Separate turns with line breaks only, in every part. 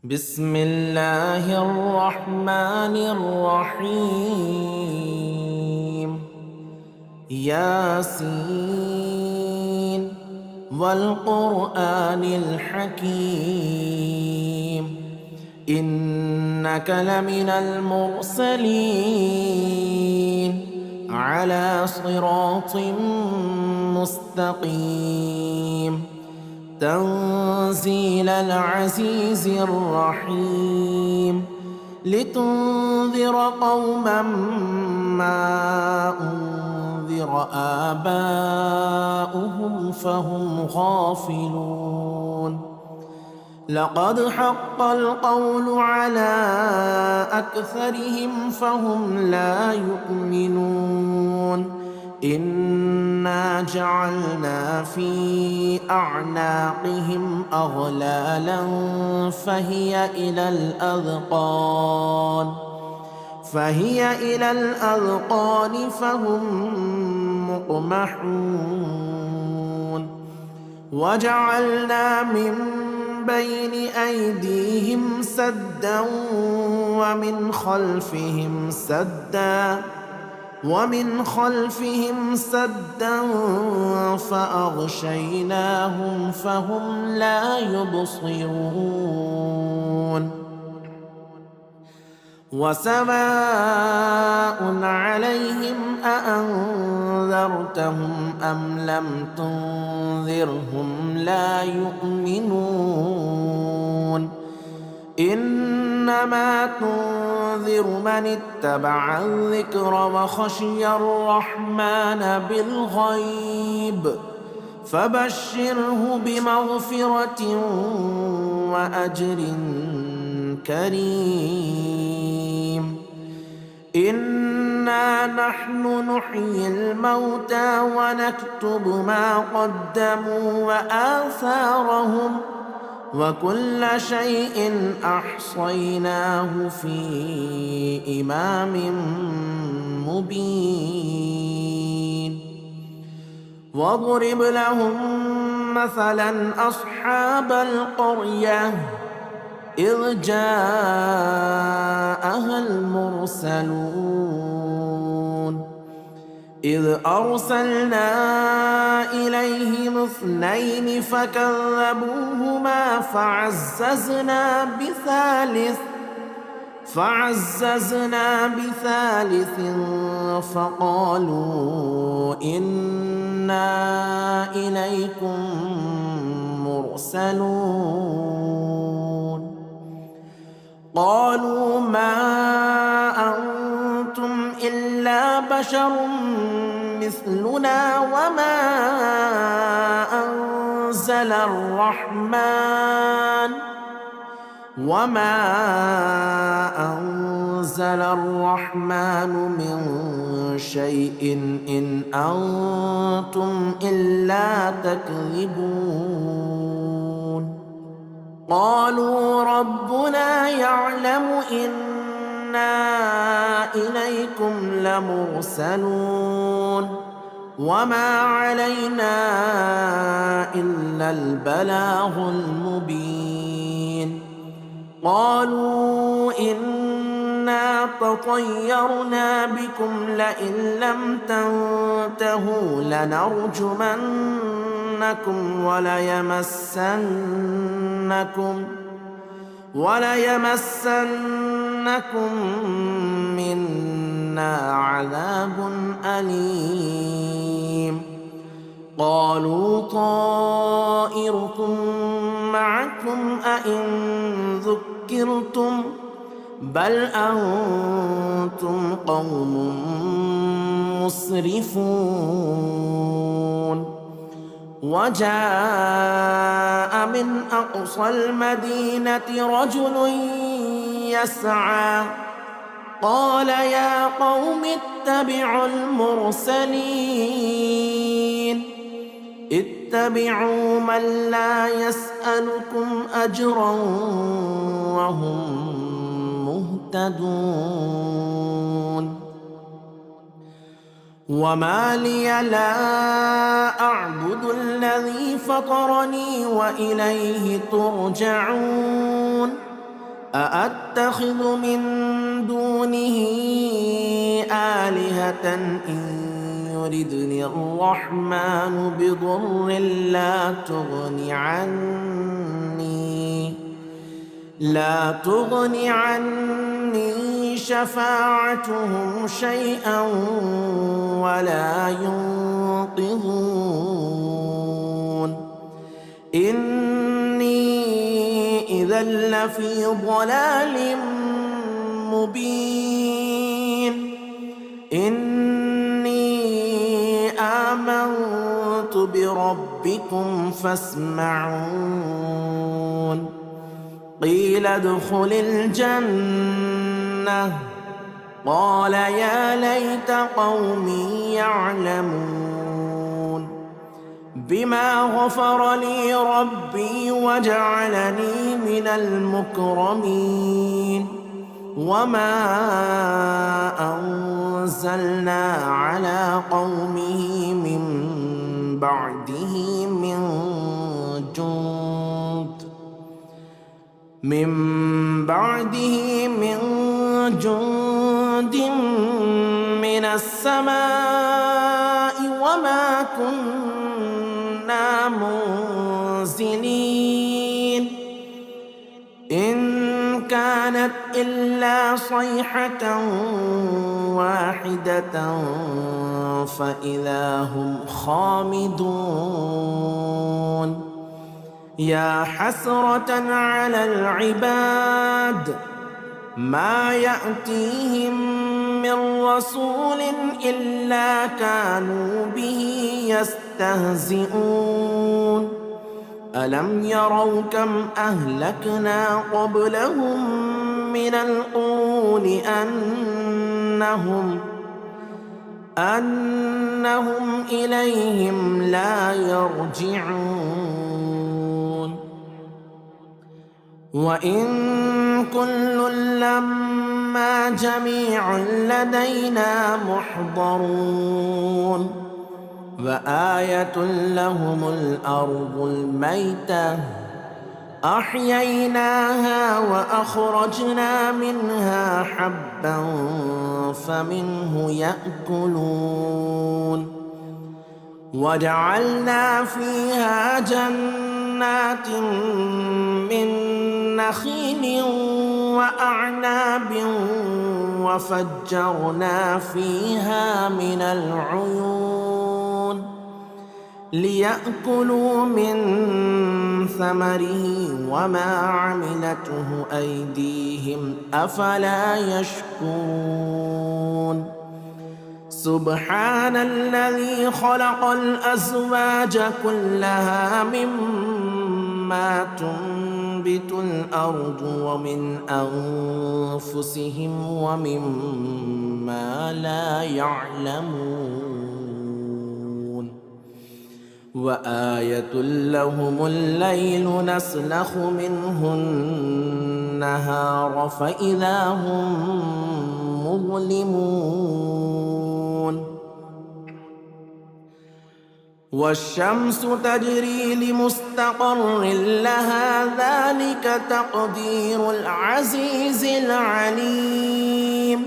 بسم الله الرحمن الرحيم. ياسين والقرآن الحكيم إنك لمن المرسلين على صراط مستقيم تنزيل العزيز الرحيم لتنذر قوما ما أنذر آباؤهم فهم غافلون. لقد حق القول على أكثرهم فهم لا يؤمنون. إنا جعلنا في أعناقهم أغلالا فهي إلى الأذقان فهم مقمحون. وجعلنا من بين أيديهم سدا ومن خلفهم سدا فأغشيناهم فهم لا يبصرون. وسواء عليهم أأنذرتهم أم لم تنذرهم لا يؤمنون. إنما تنذر من اتبع الذكر وخشي الرحمن بالغيب فبشره بمغفرة وأجر كريم. إنا نحن نحيي الموتى ونكتب ما قدموا وآثارهم وكل شيء أحصيناه في إمام مبين. واضرب لهم مثلا أصحاب القرية إذ جاءها المرسلون إذ أرسلنا إليهم 2 فكذبوهما فعززنا بثالث فقالوا إنا إليكم مرسلون. قالوا ما أنتم إلا بشر مثلنا وما أنزل الرحمن من شيء إن أنتم إلا تكذبون. قالوا ربنا يعلم إنا إليكم لمرسلون وما علينا إلا البلاغ المبين. قالوا إنا تطيرنا بكم لئن لم تنتهوا لنرجمنكم وليمسنكم منا عذاب أليم. قالوا طائركم معكم أئن ذكرتم بل أنتم قوم مسرفون. وجاء من أقصى المدينة رجل يسعى قال يا قوم اتبعوا المرسلين اتبعوا من لا يسألكم أجرا وهم مهتدون. وما لي لا أعبد الذي فطرني وإليه ترجعون. أأتخذ من دونه آلهة إن يردني الرحمن بضر لا تغن عني شفاعتهم شيئا ولا ينقذون إني إذا لفي ضلال مبين إني آمنت بربكم فاسمعون قيل ادخل الجنة قال يا ليت قومي يعلمون بما غفر لي ربي وجعلني من المكرمين وما أنزلنا على قومه من بعده من جند من السماء وما كنا منزلين إن كانت إلا صيحة واحدة فإذا هم خامدون يا حسرة على العباد ما يأتيهم من رسول إلا كانوا به يستهزئون ألم يروا كم أهلكنا قبلهم من القرون أنهم إليهم لا يرجعون وإن كل لما جميع لدينا محضرون وآية لهم الأرض الميتة أحييناها وأخرجنا منها حبا فمنه يأكلون وجعلنا فيها جنات من نخيل وأعناب وفجرنا فيها من العيون ليأكلوا من ثمره وما عملته أيديهم أفلا يشكرون سبحان الذي خلق الأزواج كلها مما تنبت الأرض ومن أنفسهم ومما لا يعلمون وآية لهم الليل نسلخ منه النهار فإذا هم مظلمون والشمس تجري لمستقر لها ذلك تقدير العزيز العليم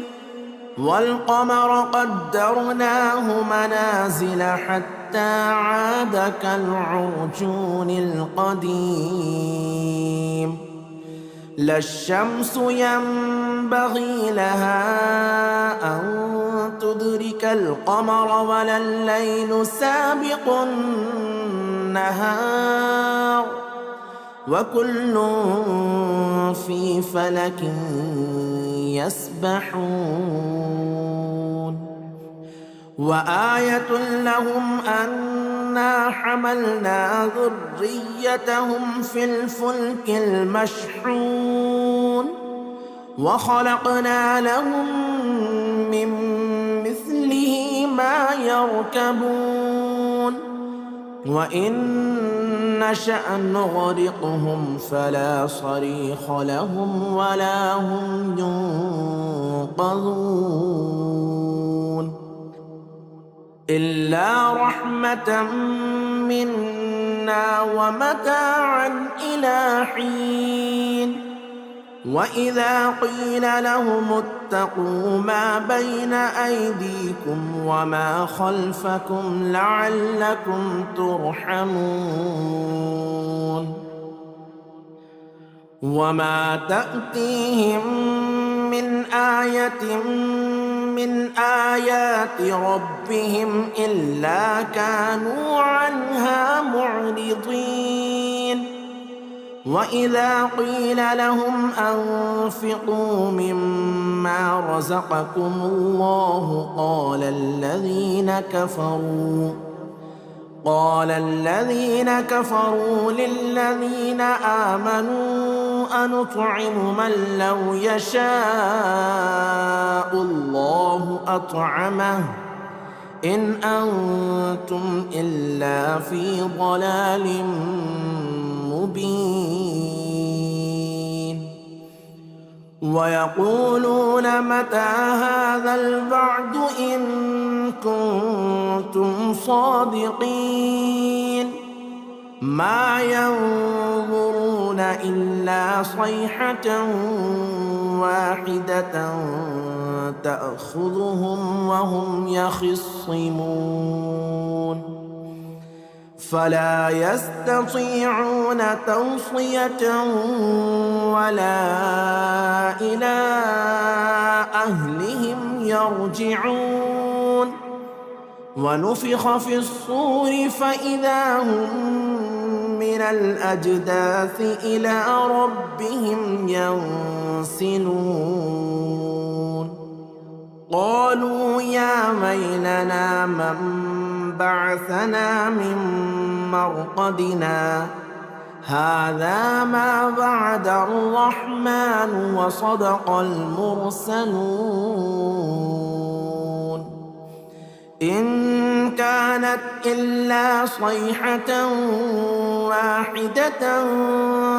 والقمر قدرناه منازل حتى عاد كالعرجون القديم لا الشمس ينبغي لها أن تدرك القمر ولا الليل سابق النهار وكل في فلك يسبحون وآية لهم أنا حملنا ذريتهم في الفلك المشحون وخلقنا لهم من مثله ما يركبون وإن نشأ نغرقهم فلا صريخ لهم ولا هم ينقذون إلا رحمة منا ومتاعا إلى حين وإذا قيل لهم اتقوا ما بين أيديكم وما خلفكم لعلكم ترحمون وما تأتيهم من آية من آيات ربهم إلا كانوا عنها معرضين وإذا قيل لهم أنفقوا مما رزقكم الله قال الذين كفروا للذين آمنوا أنطعم من لو يشاء الله أطعمه إن أنتم إلا في ضلال مبين ويقولون متى هذا الوعد إن كنتم صادقين ما ينظرون إلا صيحة واحدة تأخذهم وهم يخصمون فلا يستطيعون توصية ولا إلى أهلهم يرجعون ونفخ في الصور فإذا هم من الأجداث إلى ربهم ينسلون قالوا يا ويلنا من بعثنا من مرقدنا هذا ما وعد الرحمن وصدق المرسلون إن كانت إلا صيحة واحدة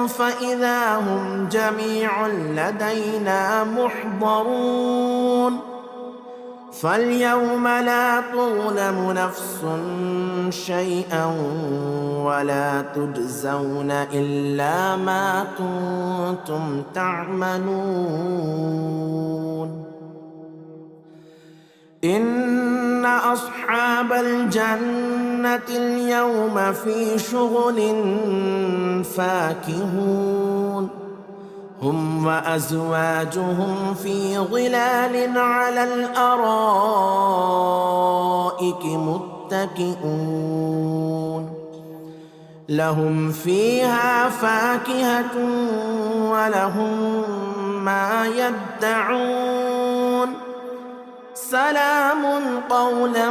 فإذا هم جميع لدينا محضرون فاليوم لا تظلم نفس شيئا ولا تجزون إلا ما كنتم تعملون إن أصحاب الجنة اليوم في شغل فاكهون هم وأزواجهم في ظلال على الأرائك متكئون لهم فيها فاكهة ولهم ما يدعون سلام قولا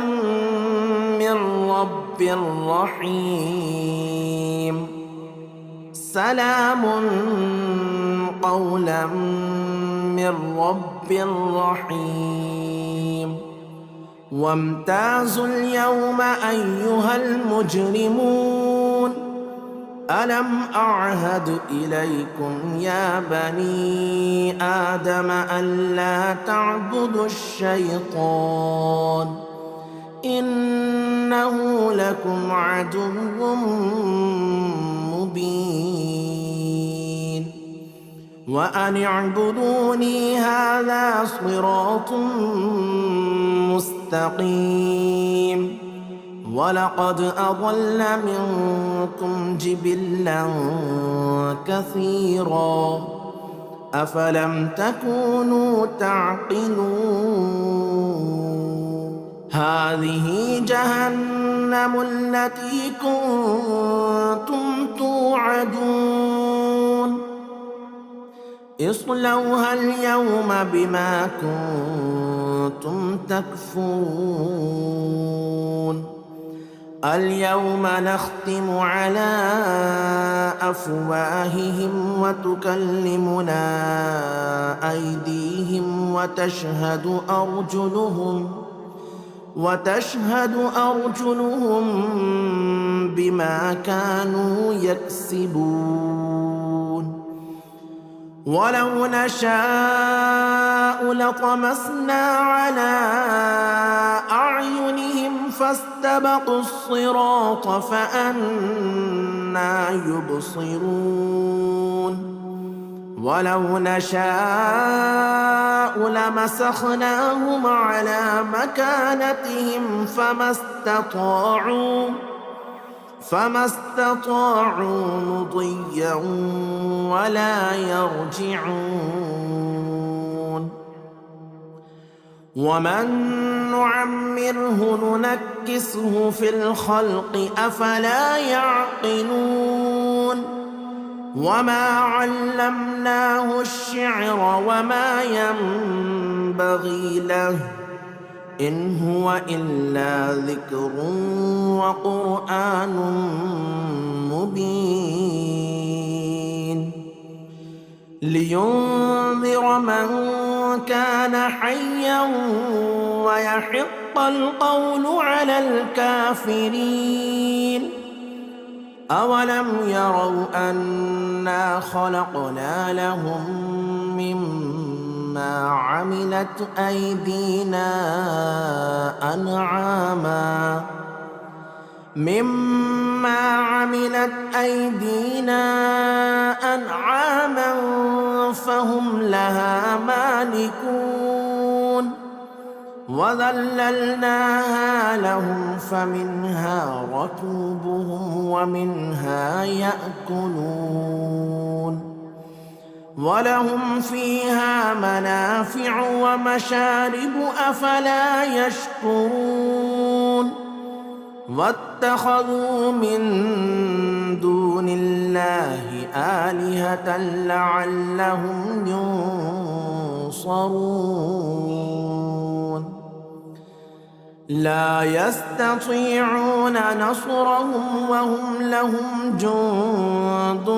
من رب رحيم سلام قولا من رب رحيم وامتازوا اليوم أيها المجرمون ألم أعهد إليكم يا بني آدم ألا تعبدوا الشيطان إنه لكم عدو مبين وأن اعبدوني هذا صراط مستقيم ولقد أضل منكم جبلا كثيرا أفلم تكونوا تعقلون هذه جهنم التي كنتم توعدون اصلوها اليوم بما كنتم تكفرون اليوم نختم على أفواههم وتكلمنا أيديهم وتشهد أرجلهم بما كانوا يكسبون ولو نشاء لطمسنا على أعينهم فاستبقوا الصراط فأنى يبصرون ولو نشاء لمسخناهم على مكانتهم فما استطاعوا مضيا ولا يرجعون. ومن نعمره ننكسه في الخلق أفلا يعقلون. وما علمناه الشعر وما ينبغي له إن هو إلا ذكر وقرآن مبين لينذر من كان حيا ويحق القول على الكافرين. أولم يروا أنا خلقنا لهم مما عملت أيدينا أنعاما فهم لها مالكون. وذللناها لهم فمنها ركوبهم ومنها يأكلون ولهم فيها منافع ومشارب أفلا يشكرون. واتخذوا من دون الله آلهة لعلهم ينصرون. لا يستطيعون نصرهم وهم لهم جند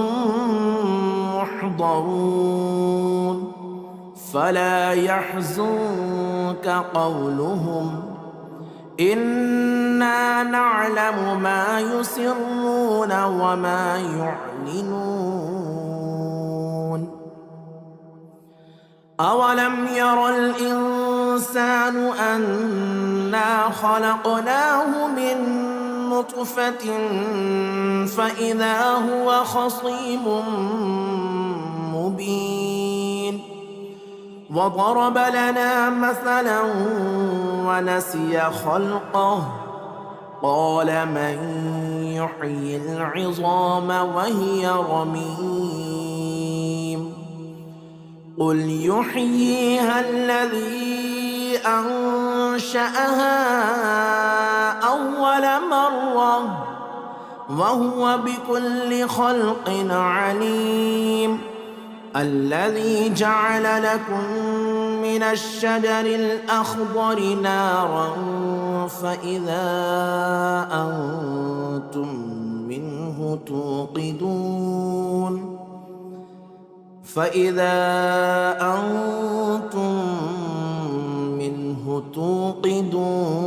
محضرون. فلا يحزنك قولهم إنا نعلم ما يسرون وما يعلنون. أولم ير الإنسان أنا خلقناه من نطفة فإذا هو خصيم مبين. وضرب لنا مثلا ونسي خلقه قال من يحيي العظام وهي رميم. قل يحييها الذي أنشأها أول مرة وهو بكل خلق عليم. الذي جعل لكم من الشجر الأخضر نارا فإذا أنتم منه توقدون.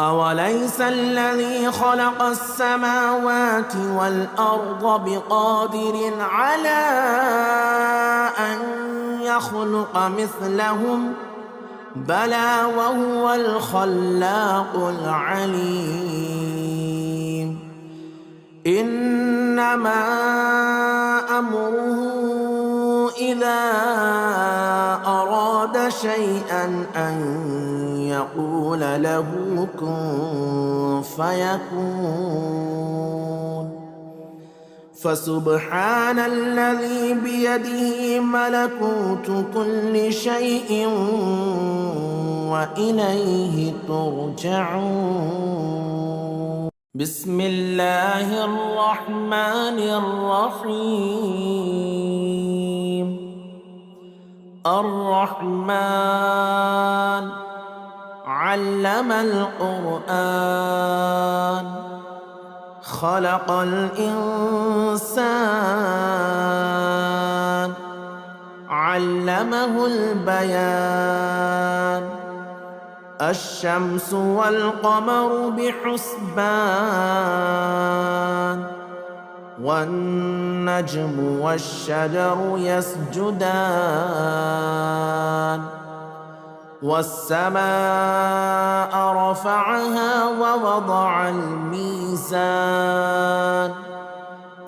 أوليس الذي خلق السماوات والأرض بقادر على أن يخلق مثلهم بلى وهو الخلاق العليم. إنما أمره إذا أراد شيئا أن يقول له كن فيكون. فسبحان الذي بيده ملكوت كل شيء وإليه ترجعون. بسم الله الرحمن الرحيم. الرحمن علم القرآن خلق الإنسان علمه البيان. الشمس والقمر بحسبان والنجم والشجر يسجدان. والسماء رفعها ووضع الميزان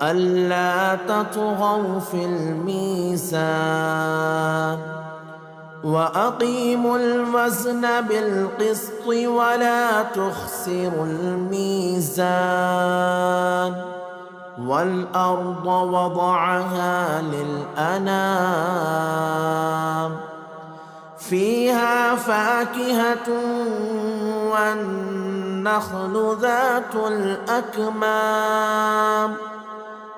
ألا تطغوا في الميزان وأقيموا الوزن بالقسط ولا تخسروا الميزان والأرض وضعها للأنام فيها فاكهة والنخل ذات الأكمام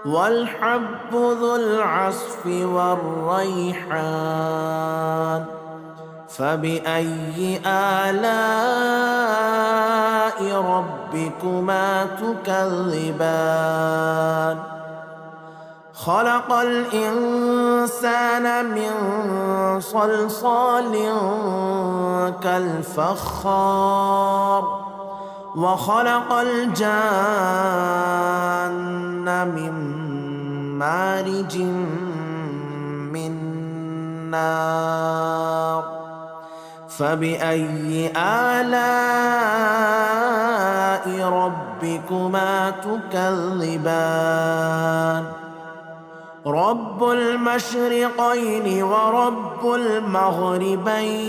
والحب ذو العصف والريحان فبأي آلاء ربكما تكذبان خلق الإنسان من صلصال كالفخار وخلق الجان من مارج من نار فبأي آلاء ربكما تكذبان رب المشرقين ورب المغربين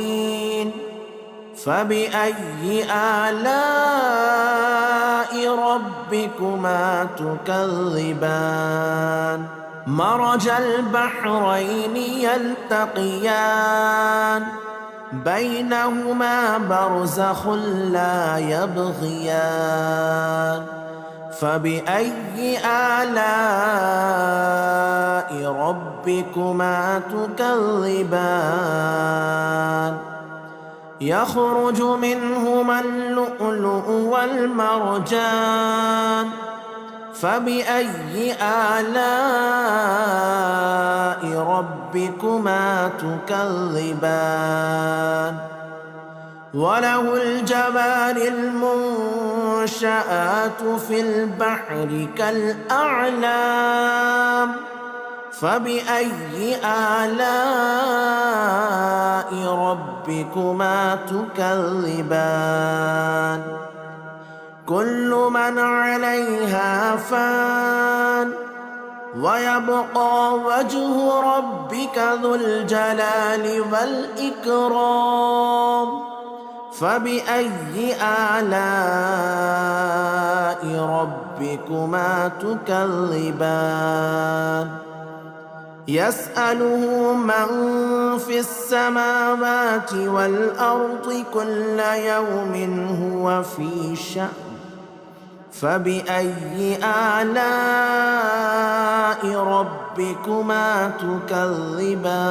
فبأي آلاء ربكما تكذبان مرج البحرين يلتقيان بينهما برزخ لا يبغيان فبأي آلاء ربكما تكذبان يخرج منهما اللؤلؤ والمرجان فبأي آلاء ربكما تكذبان وله الجوار المنشآت في البحر كالأعلام فبأي آلاء ربكما تكذبان كل من عليها فان ويبقى وجه ربك ذو الجلال والإكرام فبأي آلاء ربكما تكذبان يسأله من في السماوات والأرض كل يوم هو في شأن فبأي آلاء ربكما تكذبان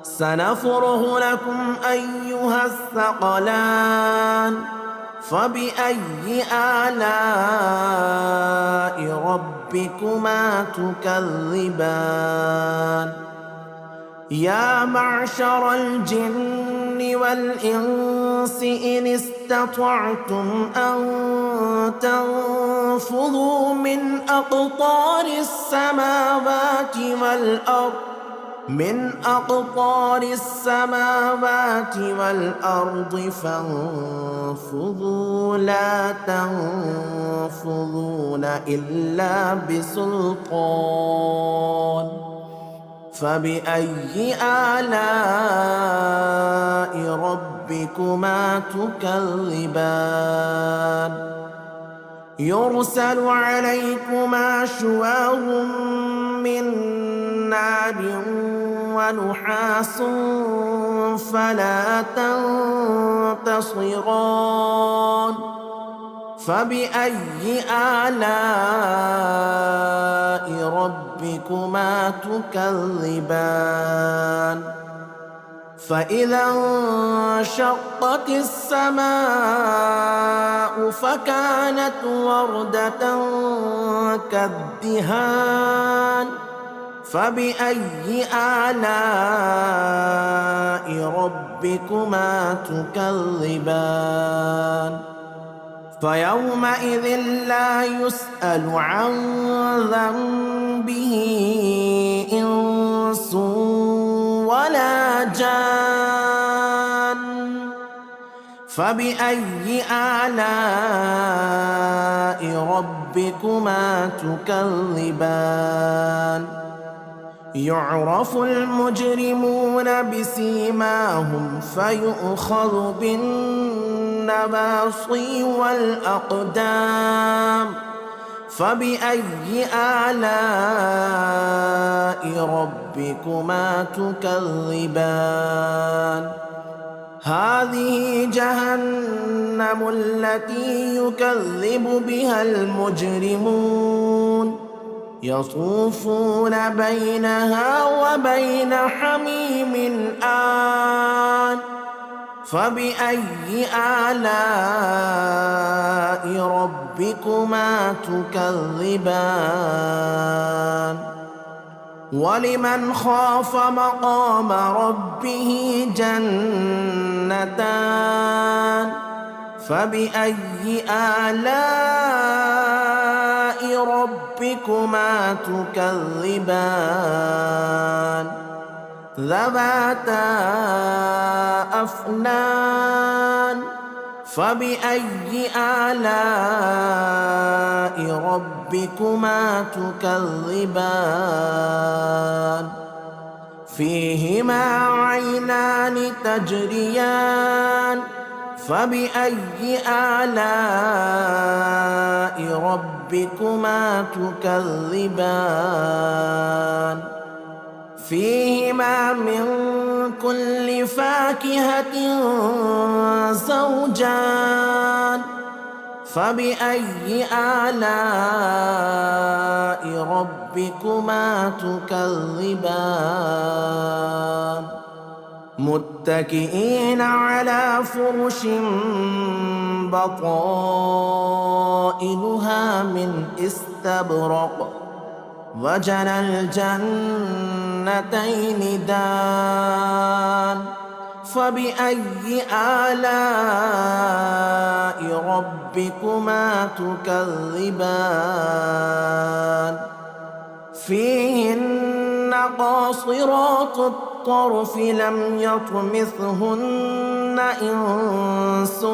سنفرغ لكم أيها الثقلان فبأي آلاء ربكما تكذبان يا معشر الجن والإنس إن استطعتم أن تنفذوا من أقطار السماوات والأرض فانفذوا لا تنفذون إلا بسلطان فبأي آلاء ربكما تكذبان يرسل عليكما شواظ من نار ونحاس فلا تنتصران فبأي آلاء ربكما تكذبان فإذا انشقت السماء فكانت وردة كالدهان فبأي آلاء ربكما تكذبان فيومئذ لا يسأل عن ذنبه إنس ولا جان فبأي آلاء ربكما ربكما تكذبان يعرف المجرمون بسيماهم فيؤخذ بالنواصي والأقدام فبأي آلاء ربكما تكذبان هذه جهنم التي يكذب بها المجرمون يطوفون بينها وبين حميم آن فبأي آلاء ربكما تكذبان ولمن خاف مقام ربه جنتان فبأي آلاء ربكما تكذبان ذواتا أفنان فبأي آلاء ربكما تكذبان فيهما عينان تجريان فبأي آلاء ربكما تكذبان فيهما من كل فاكهة زوجان فبأي آلاء ربكما تكذبان متكئين على فرش بطائنها من استبرق وجنى الجنتين دان فبأي آلاء ربكما تكذبان فيهن قاصرات الطرف لم يطمثهن إنس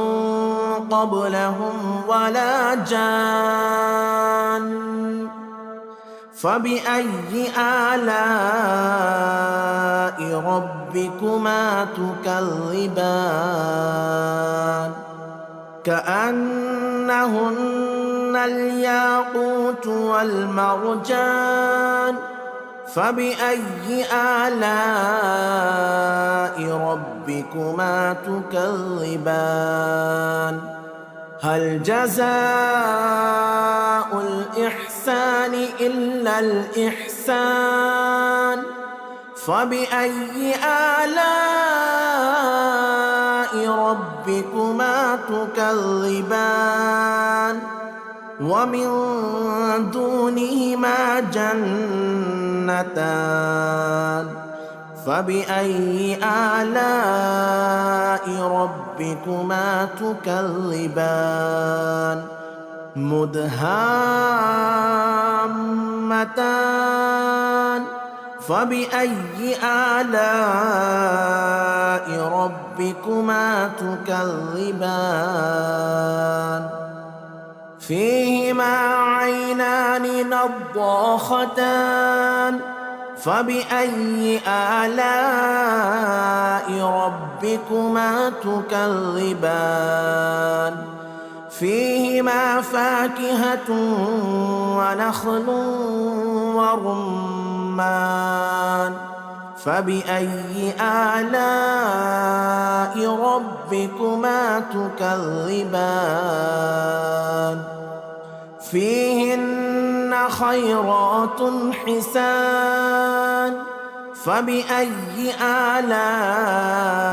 قبلهم ولا جان فبأي آلاء ربكما تكذبان كأنهن الياقوت والمرجان فبأي آلاء ربكما تكذبان هل جزاء الإحسان إلا الإحسان فبأي آلاء ربكما تكذبان ومن دونهما جنتان فبأي آلاء ربكما تكذبان مدهامتان فبأي آلاء ربكما تكذبان فيهما عينان نضاختان فبأي آلاء ربكما تكذبان فيهما فاكهة ونخل ورمان فبأي آلاء ربكما تكذبان فيهن خيرات حسان فبأي آلاء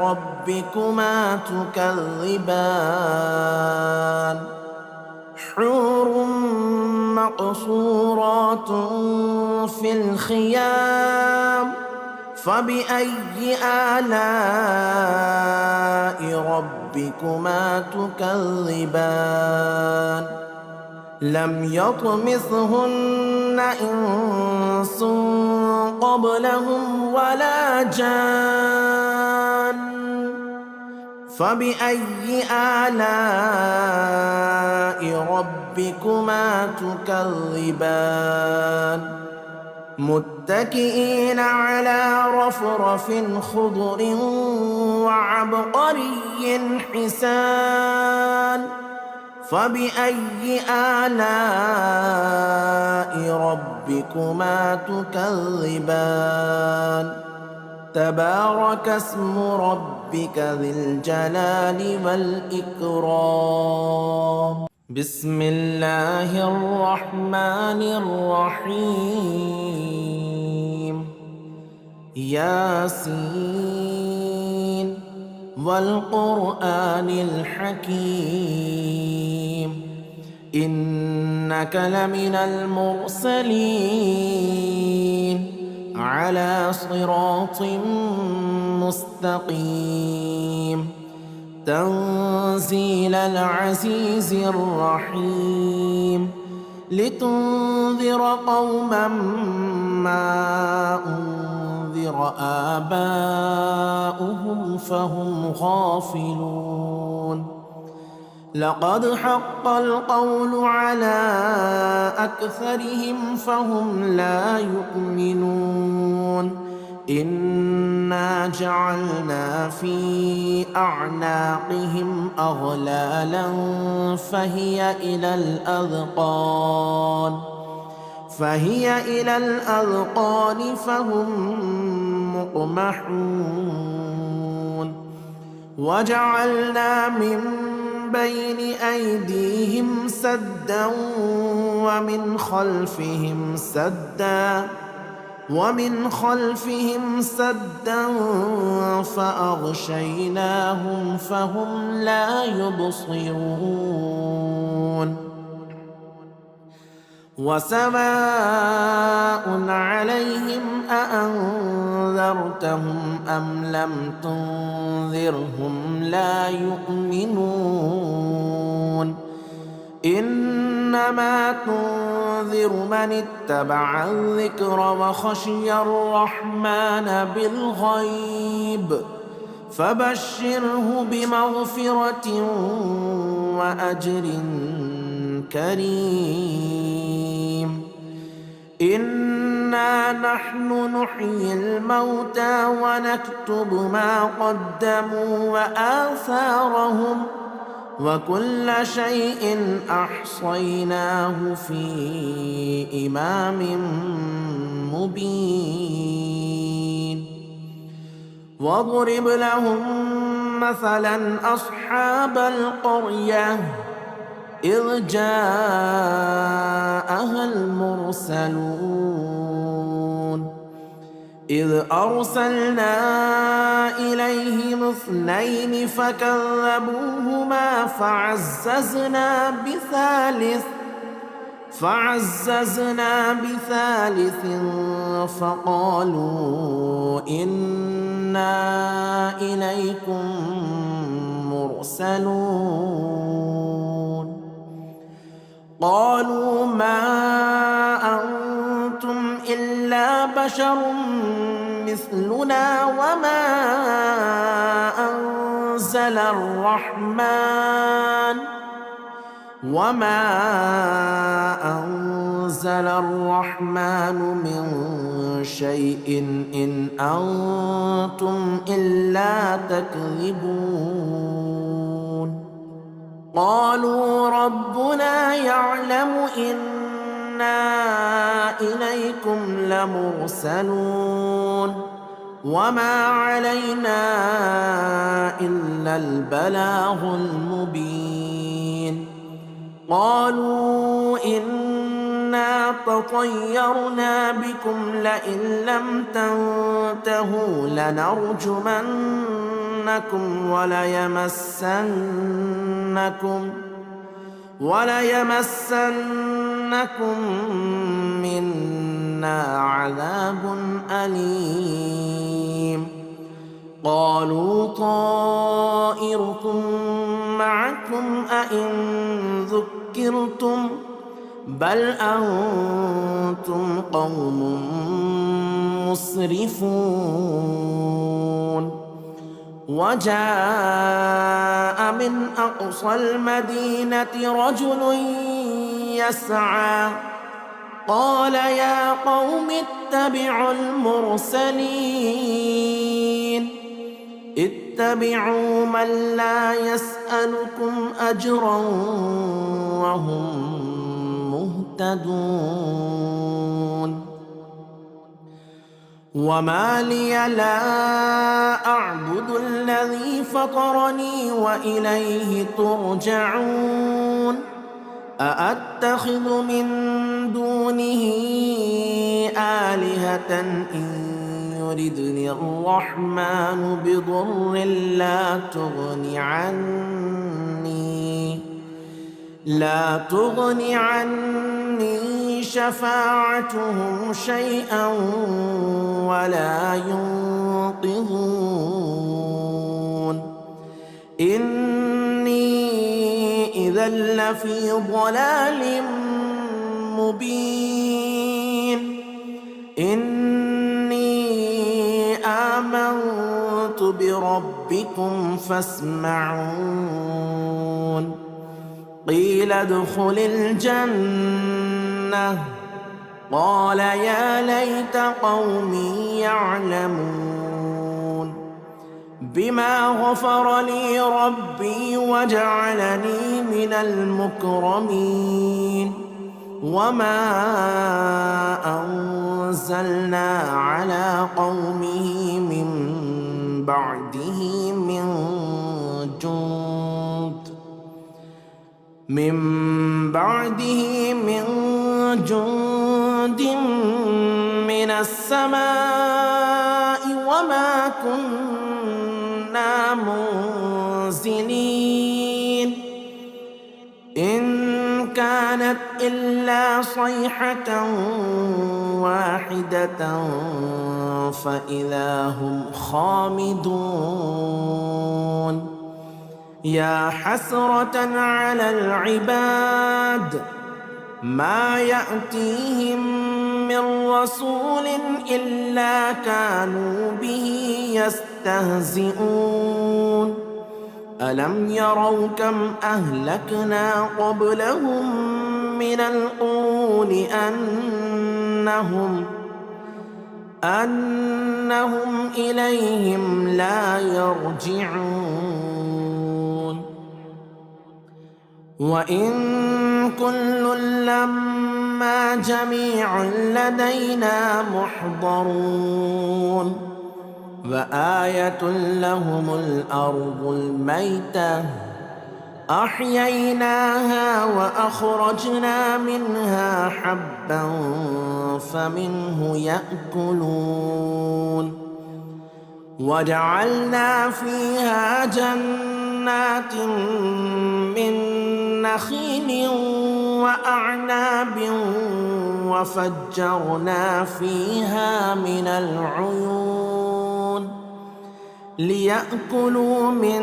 ربكما تكذبان حور مقصورات في الخيام فبأي آلاء ربكما تكذبان لم يطمثهن إنس قبلهم ولا جان فبأي آلاء ربكما تكذبان متكئين على رفرف خضر وعبقري حسان فبأي آلاء ربكما تكذبان تبارك اسم ربك ذي الجلال والإكرام بسم الله الرحمن الرحيم ياسين والقرآن الحكيم إنك لمن المرسلين على صراط مستقيم تنزيل العزيز الرحيم لتنذر قوما ما أنذر آباؤهم فهم غافلون لقد حق القول على أكثرهم فهم لا يؤمنون إنا جعلنا في أعناقهم أغلالا فهي إلى الأذقان فهم مقمحون وجعلنا من بين أيديهم سدا ومن خلفهم سدا فأغشيناهم فهم لا يبصرون وسواء عليهم أأنذرتهم أم لم تنذرهم لا يؤمنون إنما تنذر من اتبع الذكر وخشي الرحمن بالغيب فبشره بمغفرة وأجر كريم إنا نحن نحيي الموتى ونكتب ما قدموا وآثارهم وكل شيء أحصيناه في إمام مبين واضرب لهم مثلا أصحاب القرية إذ جاءها المرسلون إذ أرسلنا إليهم 2 فكذبوهما فعززنا بثالث فقالوا إنا إليكم مرسلون قالوا ما أنتم إلا بشر مثلنا وما أنزل الرحمن من شيء إن أنتم إلا تكذبون قالوا ربنا يعلم إنا إليكم لمرسلون وما علينا إلا البلاغ المبين قالوا إنا تطيرنا بكم لئن لم تنتهوا لنرجمنكم وليمسنكم منا عذاب أليم قالوا طائركم معكم أئن ذكرتم بل أنتم قوم مسرفون وجاء من أقصى المدينة رجل يسعى قال يا قوم اتبعوا المرسلين اتبعوا من لا يسألكم أجرا وهم مهتدون وما لي لا أعبد الذي فطرني وإليه ترجعون أأتخذ من دونه آلهة إن يردني الرحمن بضر لا تغني عني شفاعتهم شيئا ولا ينقذون إني إذا لفي ضلال مبين إني آمنت بربكم فاسمعون قيل ادخل الجنة قال يا ليت قومي يعلمون بما غفر لي ربي وجعلني من المكرمين وما أنزلنا على قومه من بعده من جند من السماء وما كنا منزلين إن كانت إلا صيحة واحدة فإذا هم خامدون يا حسرة على العباد ما يأتيهم من رسول إلا كانوا به يستهزئون ألم يروا كم أهلكنا قبلهم من القرون أنهم إليهم لا يرجعون وإن كل لما جميع لدينا محضرون وآية لهم الأرض الميتة أحييناها وأخرجنا منها حبا فمنه يأكلون وجعلنا فيها جنات من نخيل وأعناب وفجرنا فيها من العيون ليأكلوا من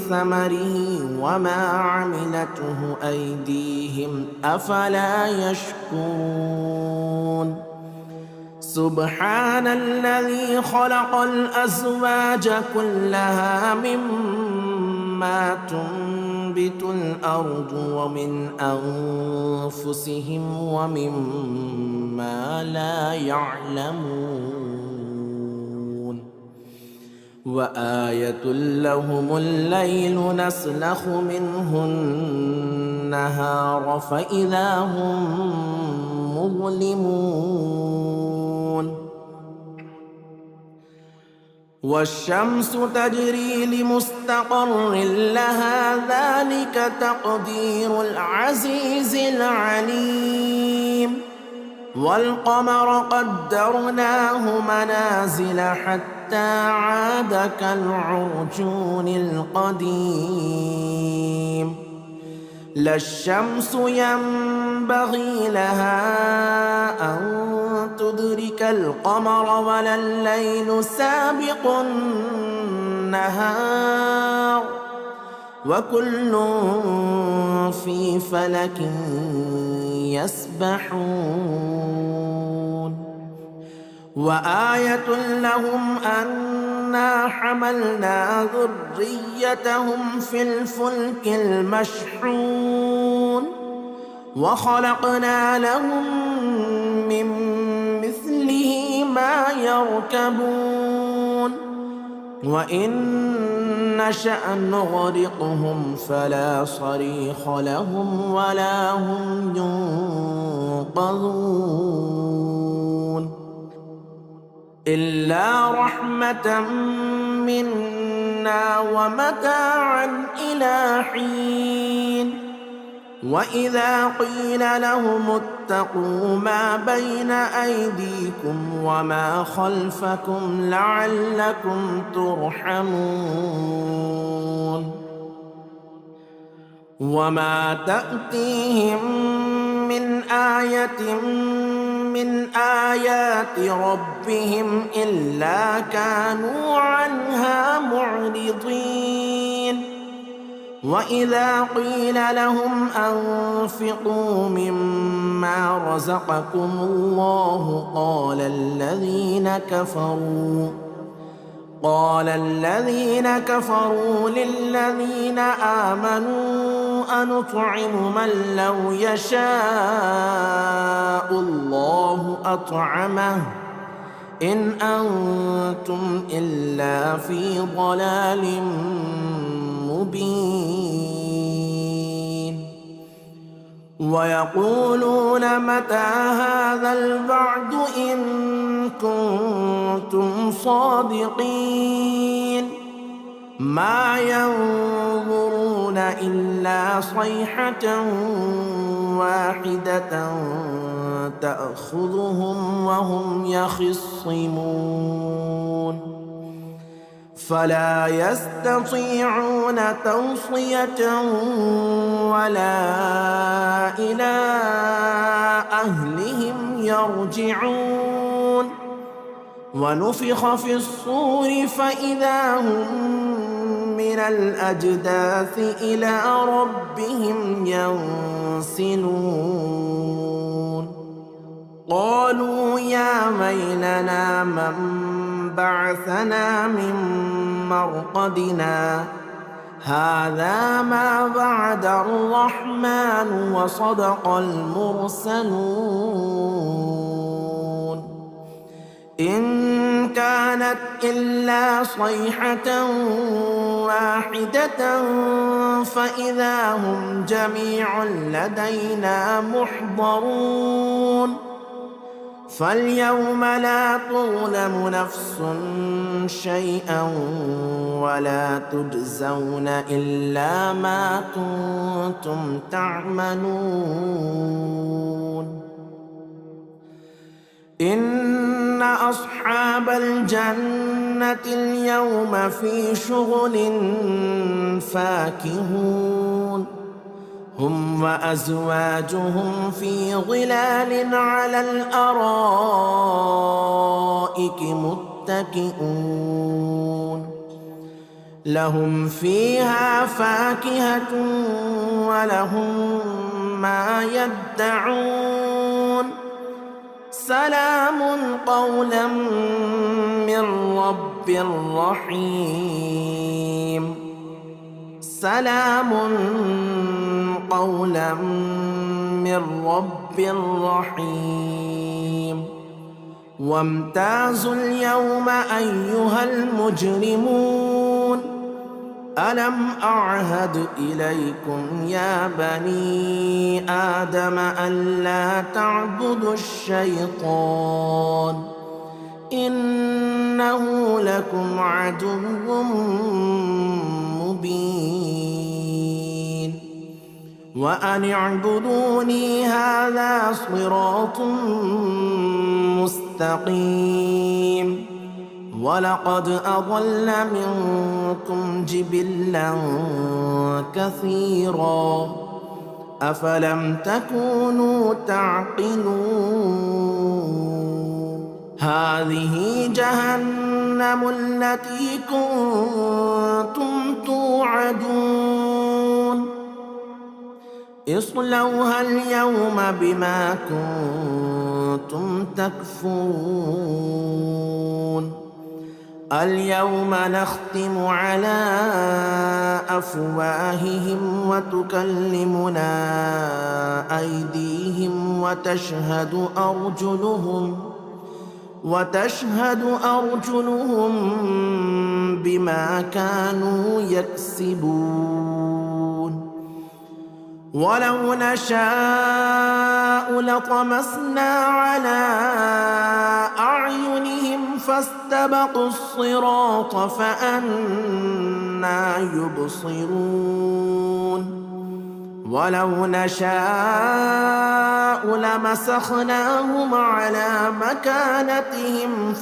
ثمره وما عملته أيديهم أفلا يشكرون سبحان الذي خلق الأزواج كلها مما تنبت الأرض ومن أنفسهم ومما لا يعلمون وآية لهم الليل نسلخ منه النهار فإذا هم مظلمون والشمس تجري لمستقر لها ذلك تقدير العزيز العليم والقمر قدرناه منازل حتى عاد كالعرجون القديم لا الشمس ينبغي لها أن تدرك القمر ولا الليل سابق النهار وكل في فلك يسبحون وآية لهم أن أنا حملنا ذريتهم في الفلك المشحون وخلقنا لهم من مثله ما يركبون وإن نشأ نغرقهم فلا صريخ لهم ولا هم ينقذون إلا رحمة منا ومتاعا إلى حين وإذا قيل لهم اتقوا ما بين أيديكم وما خلفكم لعلكم ترحمون وما تأتيهم من آية من آيات ربهم إلا كانوا عنها معرضين وإذا قيل لهم أنفقوا مما رزقكم الله قال الذين كفروا للذين آمنوا أنطعم من لو يشاء الله أطعمه إن أنتم إلا في ضلال مبين ويقولون متى هذا الوعد إن كنتم صادقين ما ينظرون إلا صيحة واحدة تأخذهم وهم يخصمون فلا يستطيعون توصية ولا إلى أهلهم يرجعون ونفخ في الصور فإذا هم من الأجداث إلى ربهم ينسلون قالوا يا ويلنا من بعثنا من مرقدنا هذا ما وعد الرحمن وصدق المرسلون إن كانت إلا صيحة واحدة فإذا هم جميع لدينا محضرون فاليوم لا تظلم نفس شيئا ولا تجزون إلا ما كنتم تعملون إن أصحاب الجنة اليوم في شغل فاكهون هم وأزواجهم في ظلال على الأرائك متكئون لهم فيها فاكهة ولهم ما يدعون سلام قولا من رب رحيم سلام قولا من رب رحيم وامتازوا اليوم أيها المجرمون ألم أعهد إليكم يا بني آدم ألا تعبدوا الشيطان إنه لكم عدو مبين وأن اعبدوني هذا صراط مستقيم ولقد أضل منكم جبلا كثيرا أفلم تكونوا تعقلون هذه جهنم التي كنتم توعدون اصلوها اليوم بما كنتم تكفرون اليوم نختم على أفواههم وتكلمنا أيديهم وتشهد أرجلهم بما كانوا يكسبون ولو نشاء لطمسنا على أعينهم فاستبقوا الصراط فأنى يبصرون ولو نشاء لمسخناهم على مكانتهم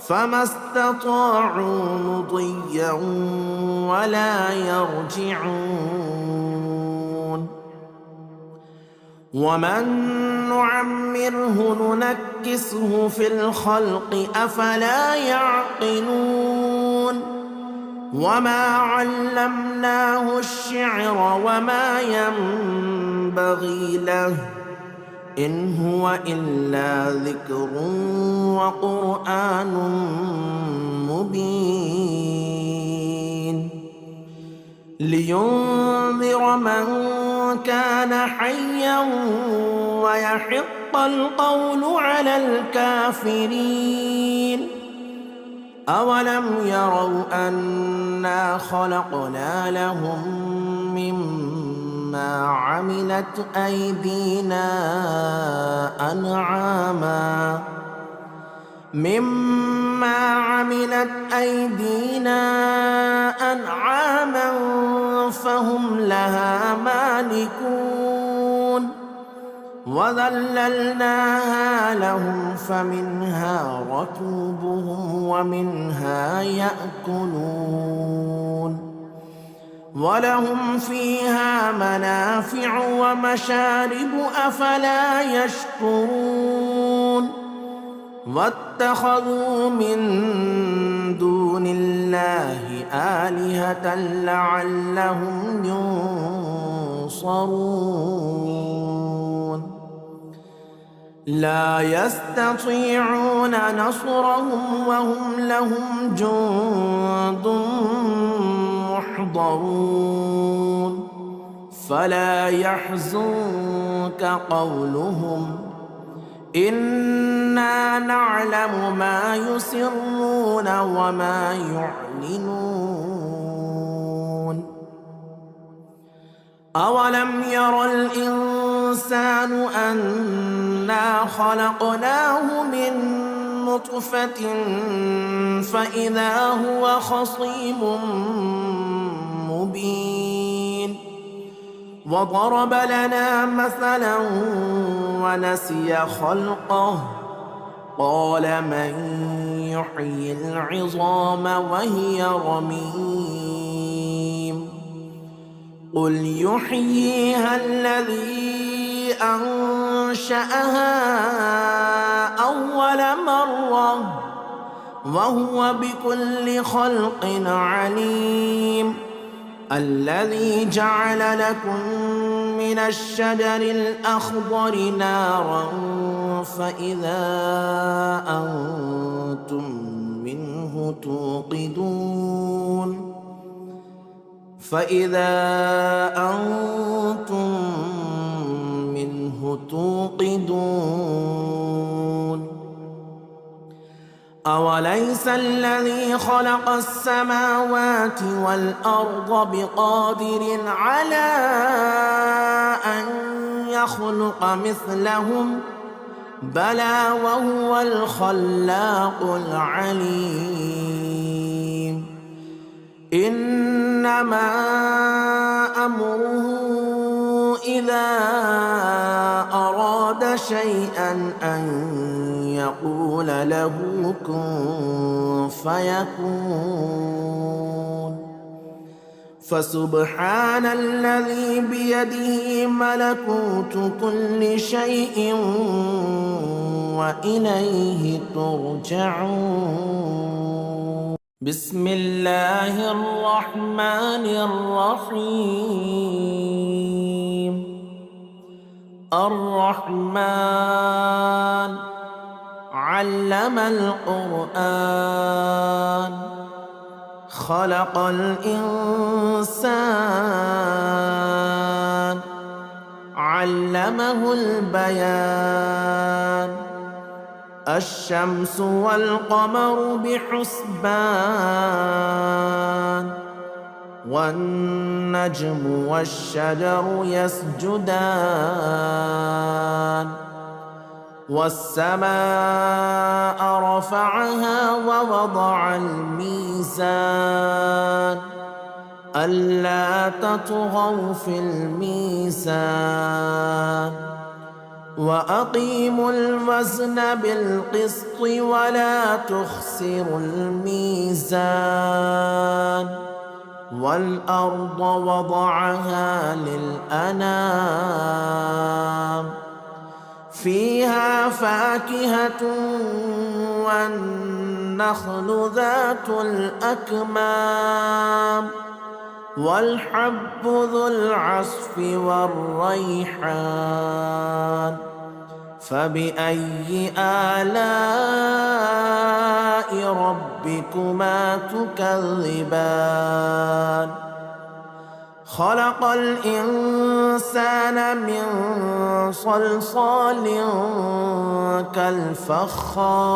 فما استطاعوا مضيا ولا يرجعون ومن نعمره ننكسه في الخلق أفلا يعقلون وما علمناه الشعر وما ينبغي له إن هو إلا ذكر وقرآن مبين لينذر من كان حيا ويحق القول على الكافرين أولم يروا أنا خلقنا لهم مما عملت أيدينا أنعاما فهم لها مالكون وذللناها لهم فمنها ركوبهم ومنها يأكلون ولهم فيها منافع ومشارب أفلا يشكرون واتخذوا من دون الله آلهة لعلهم ينصرون لا يستطيعون نصرهم وهم لهم جند محضرون فلا يحزنك قولهم إنا نعلم ما يسرون وما يعلنون أولم ير الإنسان أنا خلقناه من نطفة فإذا هو خصيم مبين وضرب لنا مثلا ونسي خلقه قال من يحيي العظام وهي رميم قل يحييها الذي أنشأها أول مرة وهو بكل خلق عليم الذي جعل لكم من الشجر الأخضر نارا فإذا أنتم منه توقدون أوليس الذي خلق السماوات والأرض بقادر على أن يخلق مثلهم بلى وهو الخلاق العليم إنما أمره إذا أراد شيئا أن يقول له كن فيكون فسبحان الذي بيده ملكوت كل شيء وإليه ترجعون بسم الله الرحمن الرحيم الرحمن علم القرآن خلق الإنسان علمه البيان الشمس والقمر بحسبان والنجم والشجر يسجدان والسماء رفعها ووضع الميزان ألا تطغوا في الميزان وأقيموا الوزن بالقسط ولا تخسروا الميزان والأرض وضعها للأنام فيها فاكهة والنخل ذات الأكمام والحب ذو العصف والريحان فبأي آلاء ربكما تكذبان خلق الإنسان من صلصال كالفخار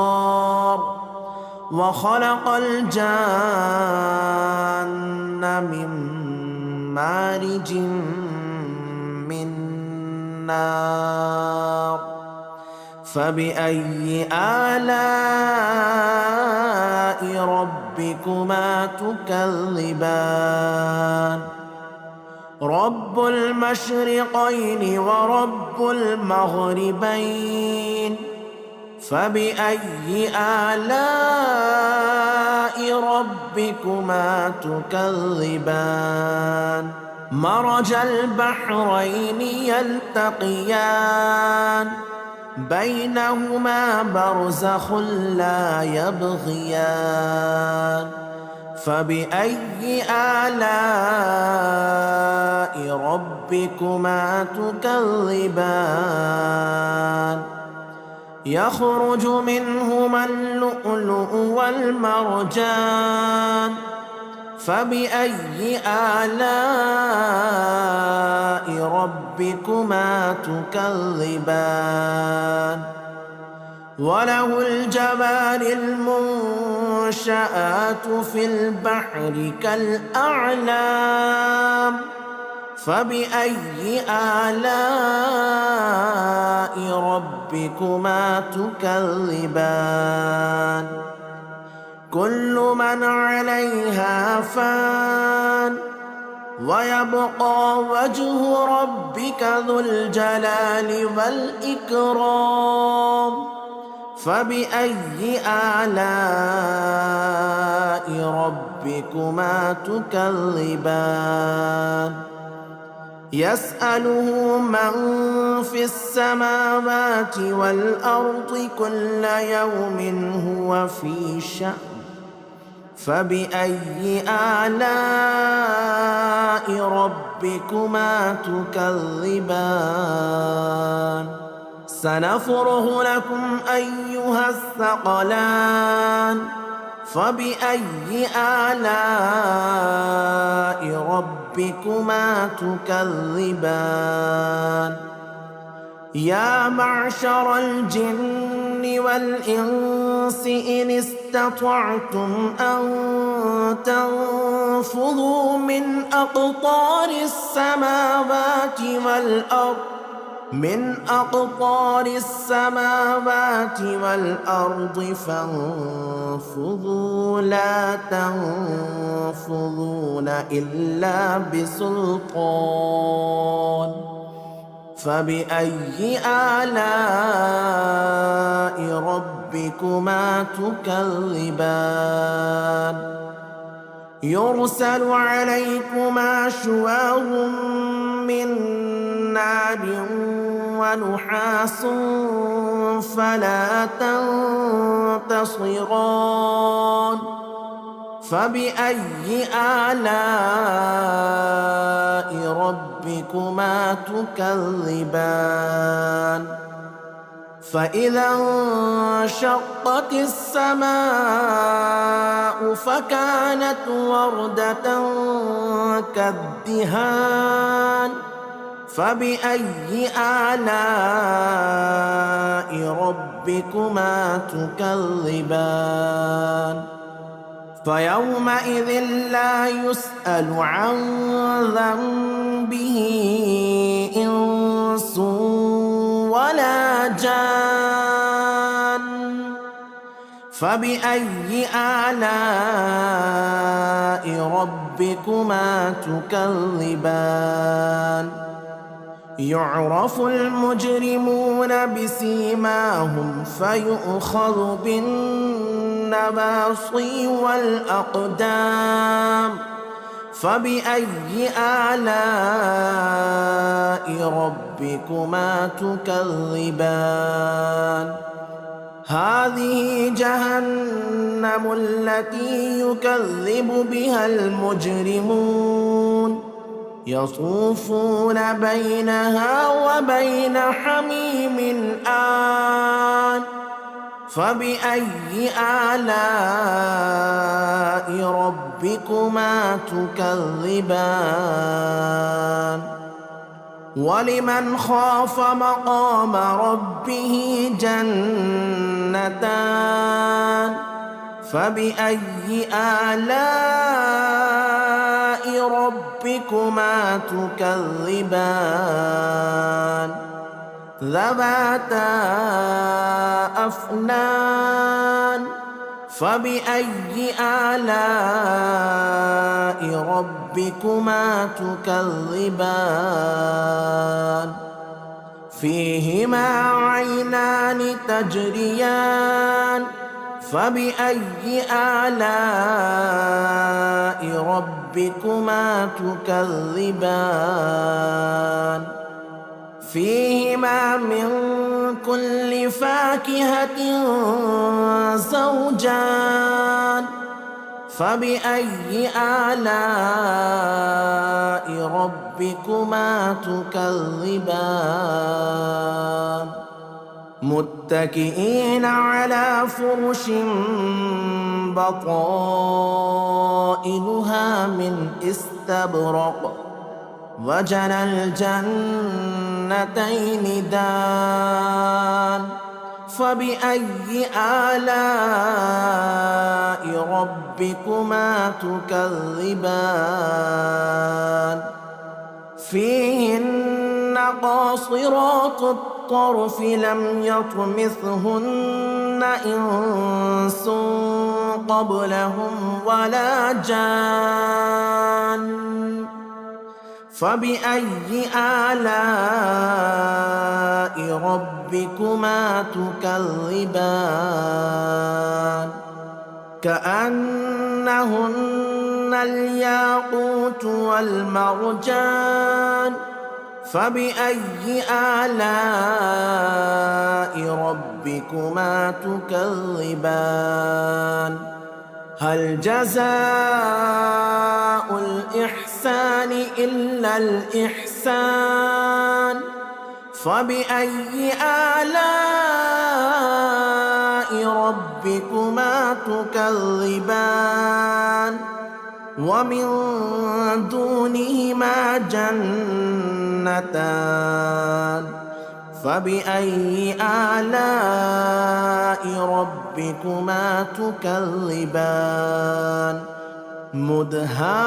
وخلق الجان من مارج من نار فبأي آلاء ربكما تكذبان رب المشرقين ورب المغربين فبأي آلاء ربكما تكذبان مرج البحرين يلتقيان بينهما برزخ لا يبغيان فبأي آلاء ربكما تكذبان يخرج منهما اللؤلؤ والمرجان فبأي آلاء ربكما تكذبان وله الجبال المنشآت في البحر كالأعلام فبأي آلاء ربكما تكذبان كل من عليها فان ويبقى وجه ربك ذو الجلال والإكرام فبأي آلاء ربكما تكذبان يسأله من في السماوات والأرض كل يوم هو في شأن فبأي آلاء ربكما تكذبان سنفرغ لكم أيها الثقلان فبأي آلاء ربكما تكذبان يا معشر الجن والإنس إن استطعتم أن تنفذوا من أقطار السماوات والأرض فانفذوا لا تنفذون إلا بسلطان فبأي آلاء ربكما تكذبان يرسل عليكما شواظ من نار ونحاس فلا تنتصران فبأي آلاء ربكما تكذبان فإذا انشقت السماء فكانت وردة كالدهان فبأي آلاء ربكما تكذبان فيومئذ لا يسأل عن ذنبه إنس ولا جان فبأي آلاء ربكما تكذبان يعرف المجرمون بسيماهم فيؤخذ بالنواصي والأقدام فبأي آلاء ربكما تكذبان هذه جهنم التي يكذب بها المجرمون يطوفون بينها وبين حميم آن فبأي آلاء ربكما تكذبان ولمن خاف مقام ربه جنتان فبأي آلاء ربكما تكذبان ذواتا أفنان فبأي آلاء ربكما تكذبان فيهما عينان تجريان فبأي آلاء ربكما تكذبان فيهما من كل فاكهة زوجان فبأي آلاء ربكما تكذبان متكئين على فرش بطائنها من استبرق وجنى الجنتين دان فبأي آلاء ربكما تكذبان فيهن قاصرات الطرف لم يطمثهن إنس قبلهم ولا جان فبأي آلاء ربكما تكذبان كأنهن الياقوت والمرجان فبأي آلاء ربكما تكذبان هل جزاء الإحسان إلا الإحسان فبأي آلاء ربكما تكذبان ومن دونهما جنتان فبأي آلاء ربكما تكذبان مدهامتان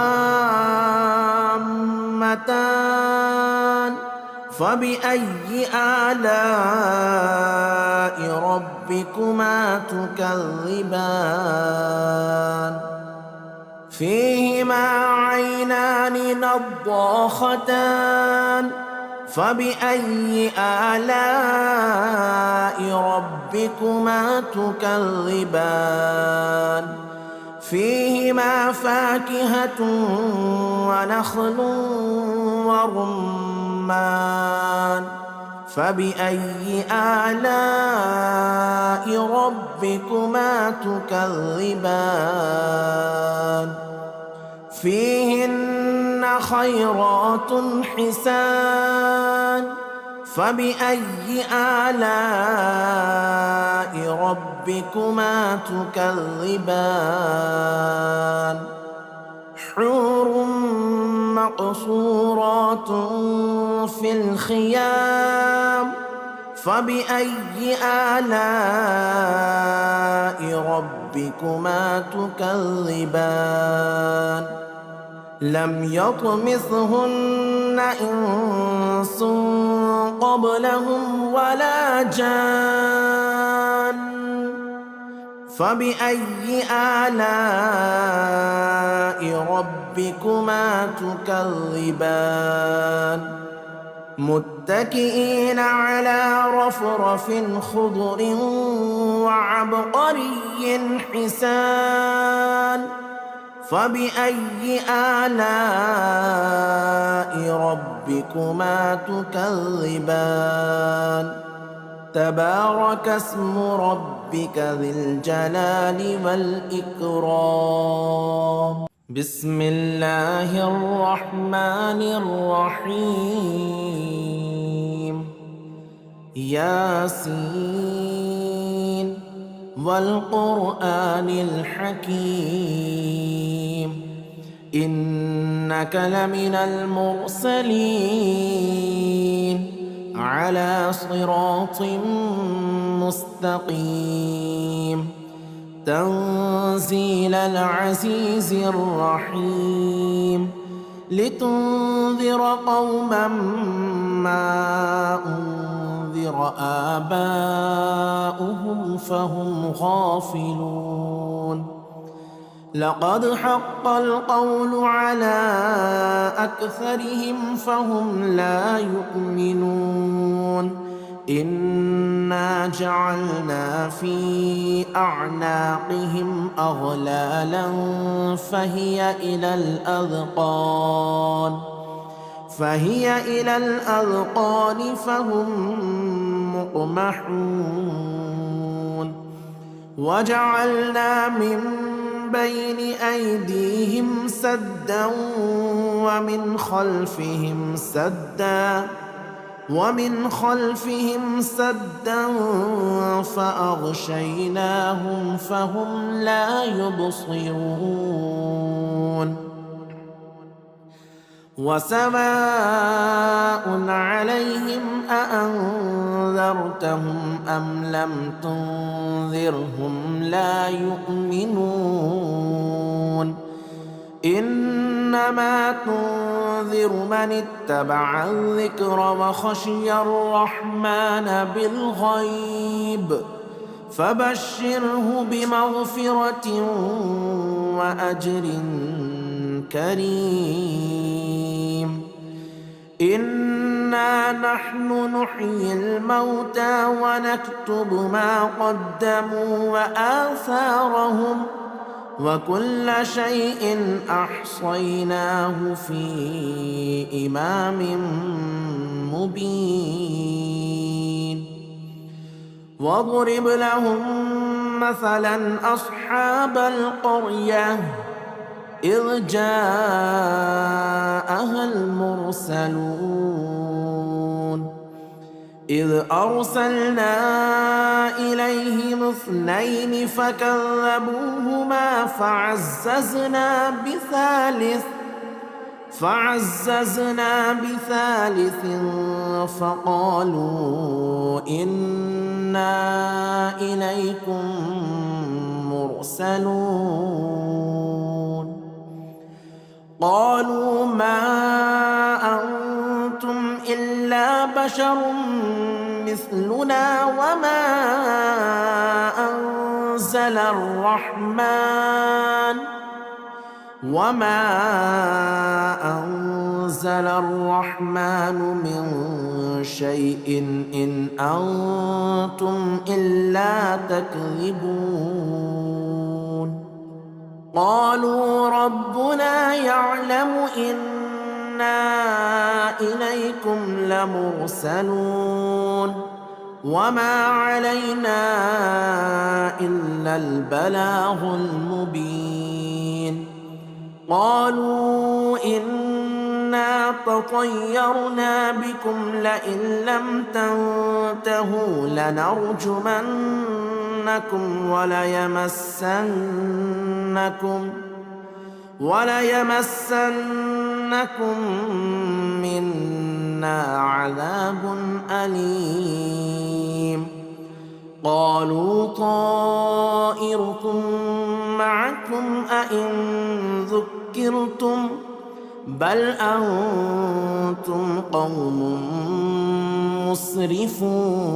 فبأي آلاء ربكما تكذبان فيهما عينان نضاختان فبأي آلاء ربكما تكذبان فيهما فاكهة ونخل ورمان فبأي آلاء ربكما تكذبان فيهن خيرات حسان فبأي آلاء ربكما تكذبان حور مقصورات في الخيام فبأي آلاء ربكما تكذبان لم يطمثهن إنس قبلهم ولا جان فبأي آلاء ربكما تكذبان متكئين على رفرف خضر وعبقري حسان فبأي آلاء ربكما تكذبان تبارك اسم ربك ذي الجلال والإكرام بسم الله الرحمن الرحيم ياسين والقرآن الحكيم إنك لمن المرسلين على صراط مستقيم تنزيل العزيز الرحيم لتنذر قوما ما أنذر آباؤهم فهم غافلون لقد حق القول على أكثرهم فهم لا يؤمنون إنا جعلنا في أعناقهم أغلالا فهي إلى الأذقان فهم مقمحون وجعلنا من بين أيديهم سدا ومن خلفهم سدا فأغشيناهم فهم لا يبصرون وسواء عليهم أأنذرتهم أم لم تنذرهم لا يؤمنون إنما تنذر من اتبع الذكر وخشي الرحمن بالغيب فبشره بمغفرة وأجر كريم إنا نحن نحيي الموتى ونكتب ما قدموا وآثارهم وكل شيء أحصيناه في إمام مبين واضرب لهم مثلا أصحاب القرية إذ جاءها المرسلون إذ أرسلنا إليهم 2 فكذبوهما فعززنا بثالث فقالوا إنا إليكم مرسلون قالوا ما أنتم إلا بشر مثلنا وما أنزل الرحمن من شيء إن أنتم إلا تكذبون قالوا ربنا يعلم إنا إليكم لمرسلون وما علينا إلا البلاغ المبين قالوا إنا تطيرنا بكم لئن لم تنتهوا لنرجمنكم وليمسنكم منا عذاب أليم. قالوا طائركم معكم أئن ذكرتم بل أنتم قوم مسرفون.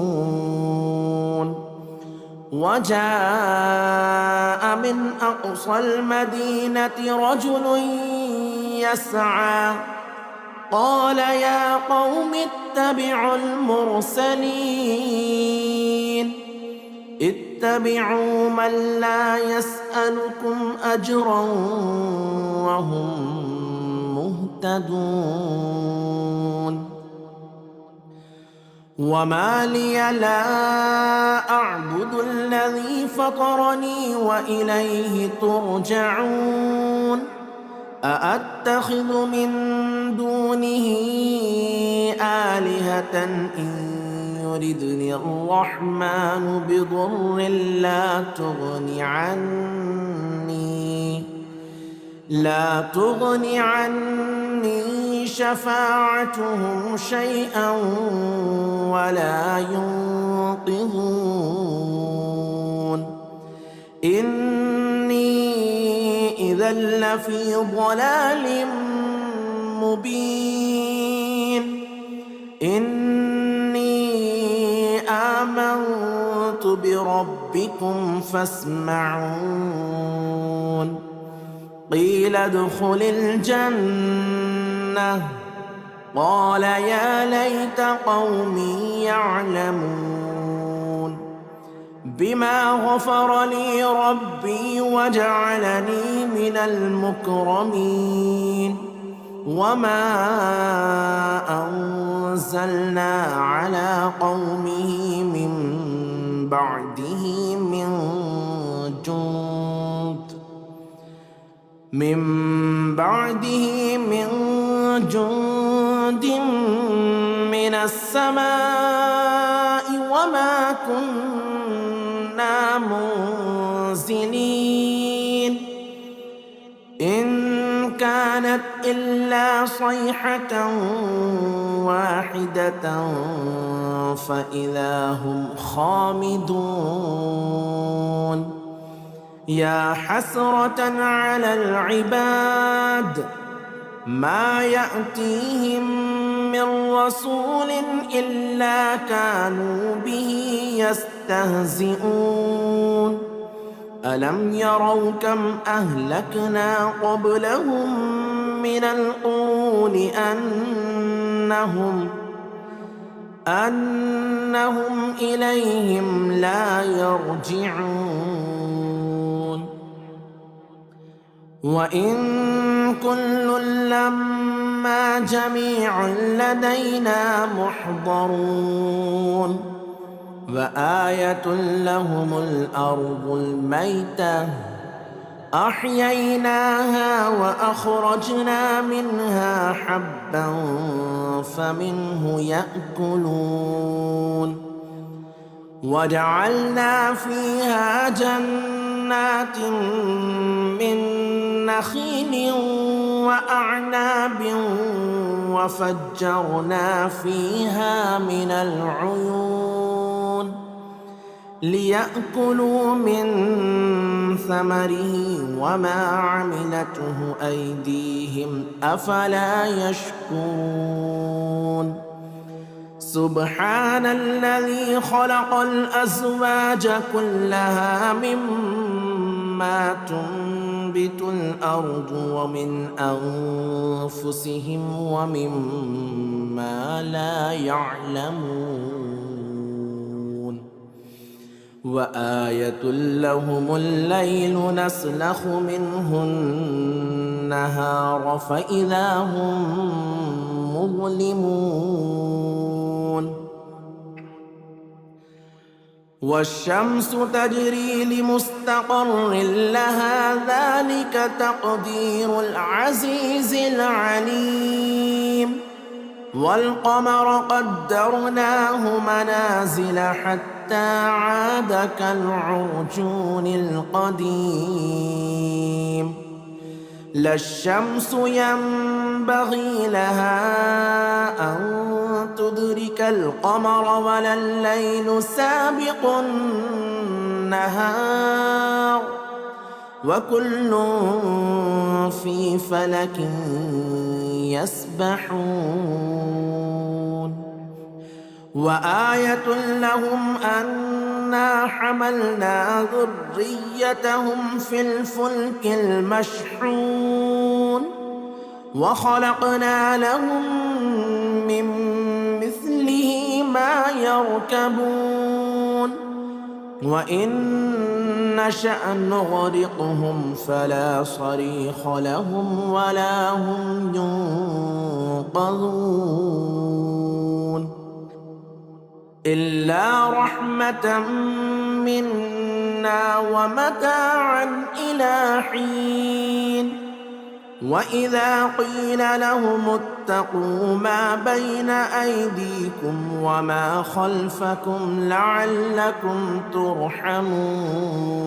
وجاء من أقصى المدينة رجل يسعى قال يا قوم اتبعوا المرسلين اتبعوا من لا يسألكم أجرا وهم مهتدون. وما لي لا أعبد الذي فطرني وإليه ترجعون. أأتخذ من دونه آلهة إن يردني الرحمن بضر لا تغني عني شفاعتهم شيئا ولا ينقذون. إني إذا لفي ضلال مبين. إني آمنت بربكم فاسمعون. قيل ادخل الجنة قال يا ليت قومي يعلمون بما غفر لي ربي وجعلني من المكرمين. وما أنزلنا على قومه من بعده من جند من السماء وما كنا منزلين. إن كانت إلا صيحة واحدة فإذا هم خامدون. يا حسرة على العباد ما يأتيهم من رسول إلا كانوا به يستهزئون. ألم يروا كم أهلكنا قبلهم من القرون أنهم إليهم لا يرجعون. وإن كل لما جميع لدينا محضرون. وآية لهم الأرض الميتة أحييناها وأخرجنا منها حبا فمنه يأكلون. وجعلنا فيها جنات من نخيل وأعناب وفجرنا فيها من العيون ليأكلوا من ثمره وما عملته أيديهم أفلا يشكرون. سبحان الذي خلق الأزواج كلها مما تنبت الأرض ومن أنفسهم ومما لا يعلمون. وآية لهم الليل نسلخ منه النهار فإذا هم مظلمون. والشمس تجري لمستقر لها ذلك تقدير العزيز العليم والقمر قدرناه منازل حتى عاد كالعرجون القديم لا الشمس ينبغي لها أن تدرك القمر ولا الليل سابق النهار وكل في فلك يسبحون وآية لهم أنا حملنا ذريتهم في الفلك المشحون وخلقنا لهم من مثله ما يركبون وإن نشأ نغرقهم فلا صريخ لهم ولا هم ينقذون إلا رحمة منا ومتاعا إلى حين وإذا قيل لهم اتقوا ما بين أيديكم وما خلفكم لعلكم ترحمون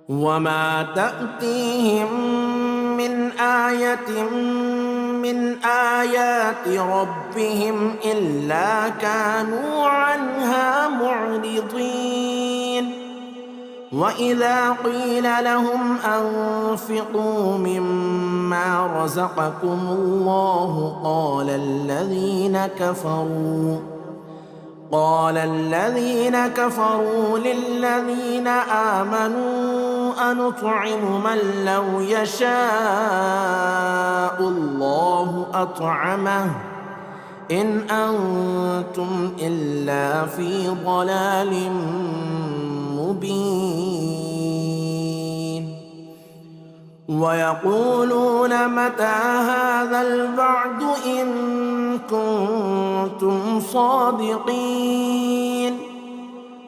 وما تأتيهم من آية من آيات ربهم إلا كانوا عنها معرضين وإذا قيل لهم أنفقوا مما رزقكم الله قال الذين كفروا للذين آمنوا أنطعم من لو يشاء الله أطعمه إن أنتم إلا في ضلال مبين ويقولون متى هذا الوعد إن كنتم صادقين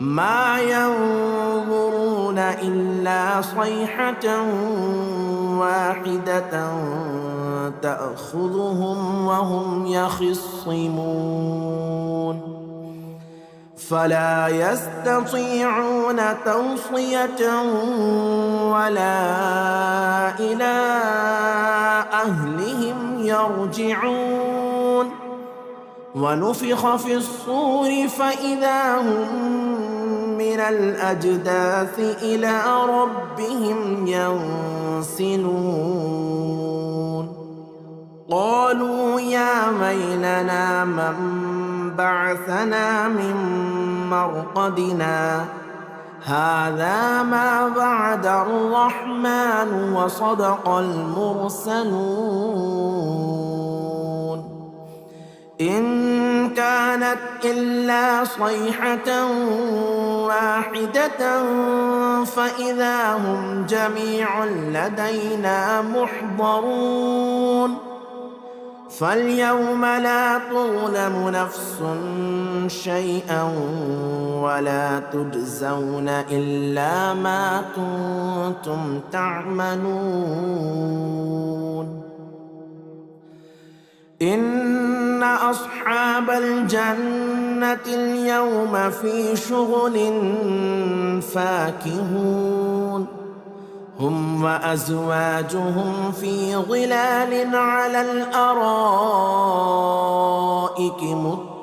ما ينظرون إلا صيحة واحدة تأخذهم وهم يخصمون فلا يستطيعون توصية ولا إلى أهلهم يرجعون ونفخ في الصور فإذا هم من الأجداث إلى ربهم ينسلون قالوا يا ويلنا من بعثنا من مرقدنا هذا ما وعد الرحمن وصدق المرسلون إن كانت إلا صيحة واحدة فإذا هم جميع لدينا محضرون فاليوم لا تظلم نفس شيئا ولا تجزون إلا ما كنتم تعملون إن أصحاب الجنة اليوم في شغل فاكهون هم وأزواجهم في ظلال على الأرائك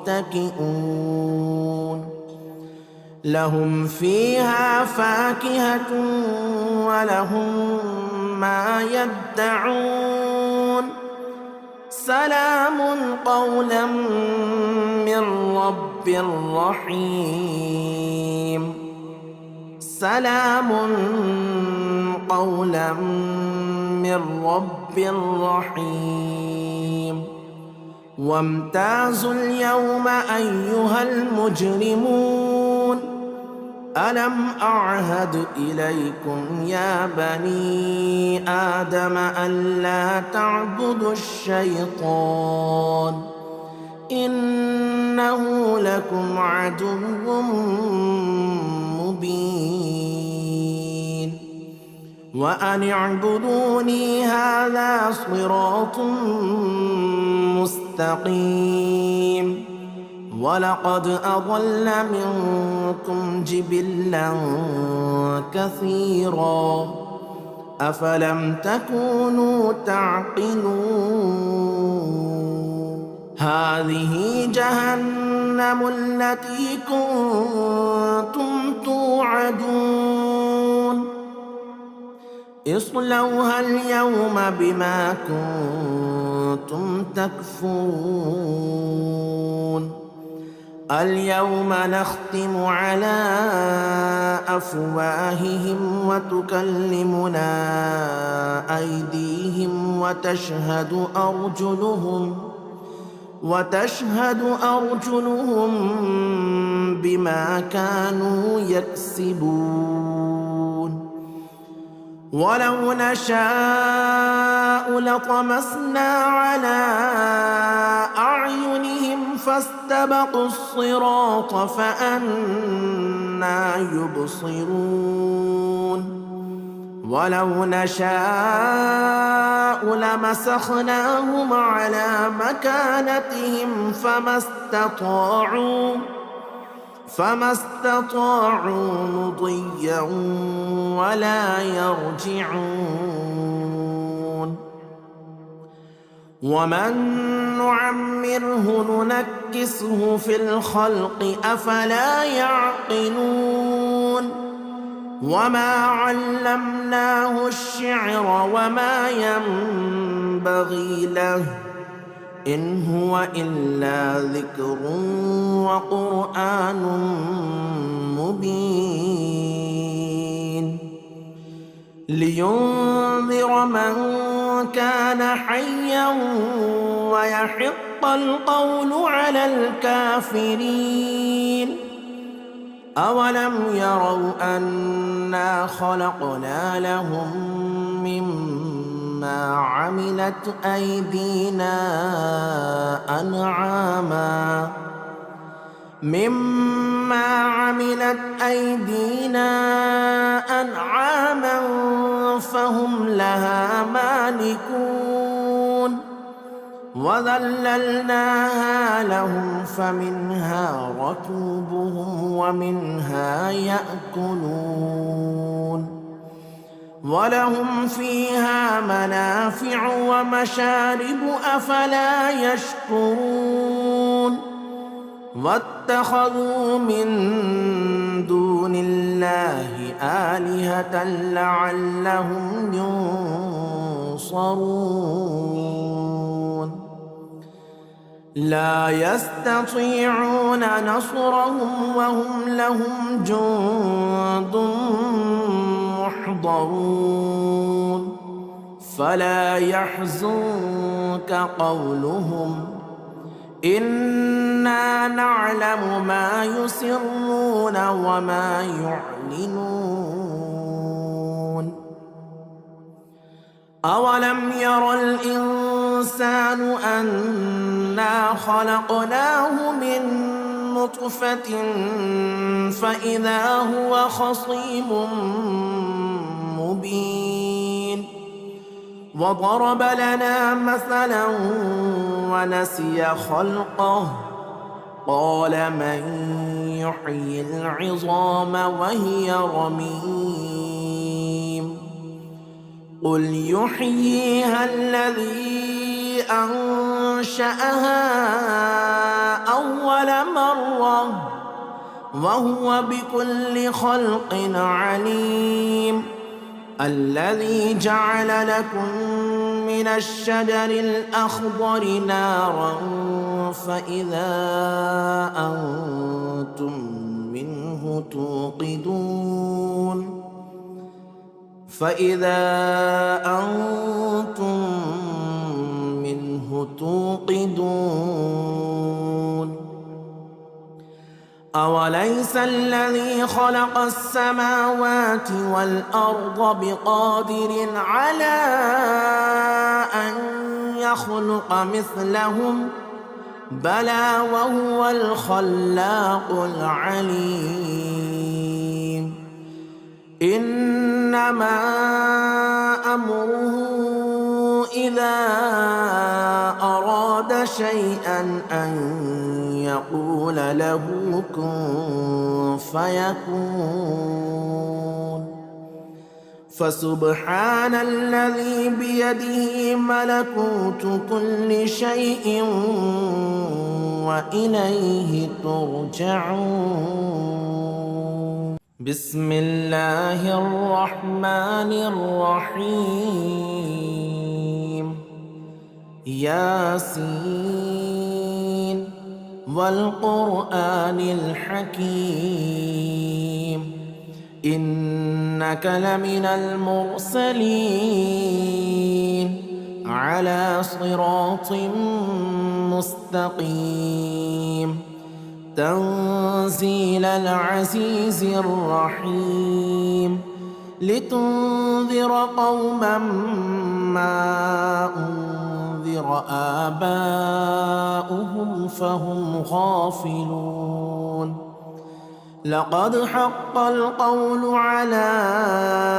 متكئون لهم فيها فاكهة ولهم ما يدعون سلام قولا من رب رحيم سلام قولا من رب رحيم وامتازوا اليوم أيها المجرمون ألم أعهد إليكم يا بني آدم ألا تعبدوا الشيطان إنه لكم عدو مبين وأن اعبدوني هذا صراط مستقيم ولقد أضل منكم جبلا كثيرا أفلم تكونوا تعقلون هذه جهنم التي كنتم توعدون اصلوها اليوم بما كنتم تكفرون اليوم نختم على أفواههم وتكلمنا أيديهم وتشهد أرجلهم بما كانوا يكسبون ولو نشاء لطمسنا على أعينهم فاستبقوا الصراط فأنى يبصرون ولو نشاء لمسخناهم على مكانتهم فما استطاعوا مضيا ولا يرجعون ومن نعمره ننكسه في الخلق أفلا يعقلون وما علمناه الشعر وما ينبغي له إن هو إلا ذكر وقرآن مبين لينذر من كان حيا ويحق القول على الكافرين أولم يروا أنا خلقنا لهم مما عملت أيدينا أنعاما فهم لها مالكون وذللناها لهم فمنها ركوبهم ومنها يأكلون ولهم فيها منافع ومشارب أفلا يشكرون واتخذوا من دون الله آلهة لعلهم ينصرون لا يستطيعون نصرهم وهم لهم جند محضرون فلا يحزنك قولهم إنا نعلم ما يسرون وما يعلنون أولم ير الإنسان أنا خلقناه من نطفة فإذا هو خصيم مبين وضرب لنا مثلا ونسي خلقه قال من يحيي العظام وهي رميم قل يحييها الذي أنشأها أول مرة وهو بكل خلق عليم الذي جعل لكم من الشجر الأخضر نارا فإذا أنتم منه توقدون أوليس الذي خلق السماوات والأرض بقادر على أن يخلق مثلهم بلى وهو الخلاق العليم. إنما أمره إذا أراد شيئا أن يقول له كن فيكون. فسبحان الذي بيده ملكوت كل شيء وإليه ترجعون. بسم الله الرحمن الرحيم. ياسين والقرآن الحكيم إنك لمن المرسلين على صراط مستقيم تنزيل العزيز الرحيم لتنذر قوما ما أنذر آباؤهم فهم غافلون. لقد حق القول على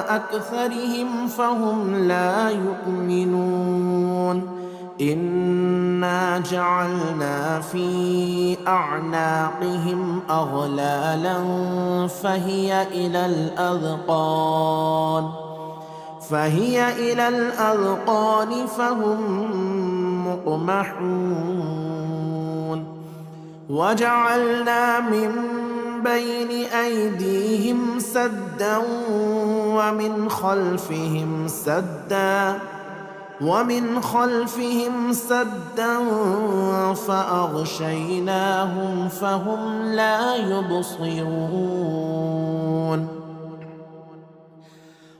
أكثرهم فهم لا يؤمنون. إنا جعلنا في أعناقهم أغلالا فهي إلى الأذقان فهم مقمحون. وجعلنا من بين أيديهم سدا ومن خلفهم سدا فأغشيناهم فهم لا يبصرون.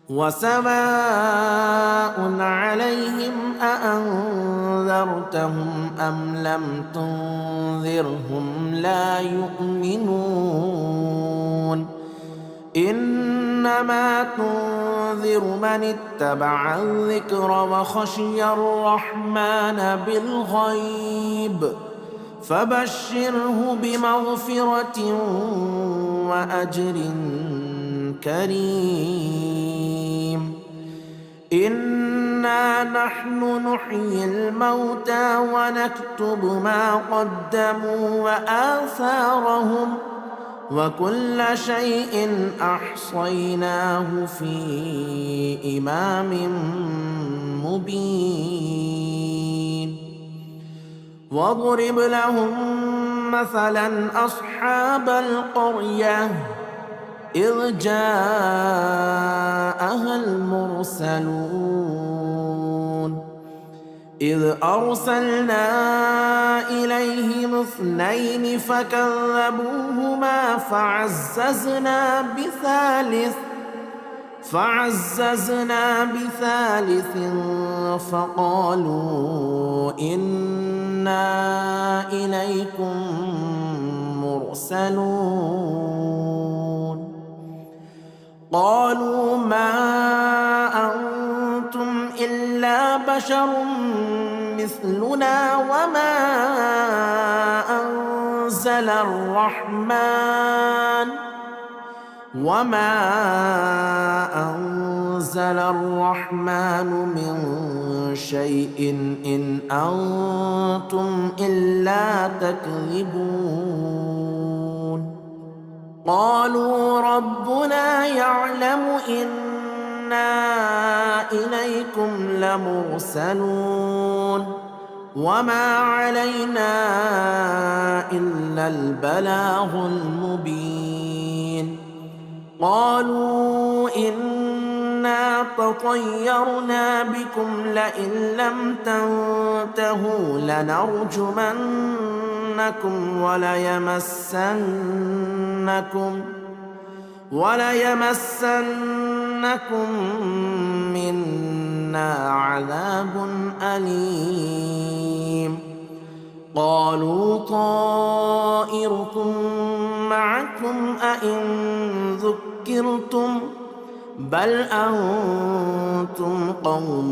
وسواء عليهم أأنذرتهم أم لم تنذرهم لا يؤمنون. إنما تنذر من اتبع الذكر وخشي الرحمن بالغيب فبشره بمغفرة وأجر كريم. إنا نحن نحيي الموتى ونكتب ما قدموا وآثارهم وكل شيء أحصيناه في إمام مبين. واضرب لهم مثلا أصحاب القرية إذ جاءها المرسلون إذ أرسلنا إليهم 2 فكذبوهما فعززنا بثالث فقالوا إنا إليكم مرسلون. قالوا ما أنتم إلا بشر مثلنا وما أنزل الرحمن من شيء إن أنتم إلا تكذبون. قالوا ربنا يعلم إنا إليكم لمرسلون وما علينا إلا البلاغ المبين. قالوا إنا تطيرنا بكم لئن لم تنتهوا لنرجمنكم وليمسنكم منا عذاب أليم. قالوا طائركم معكم أئن ذكرتم بل أنتم قوم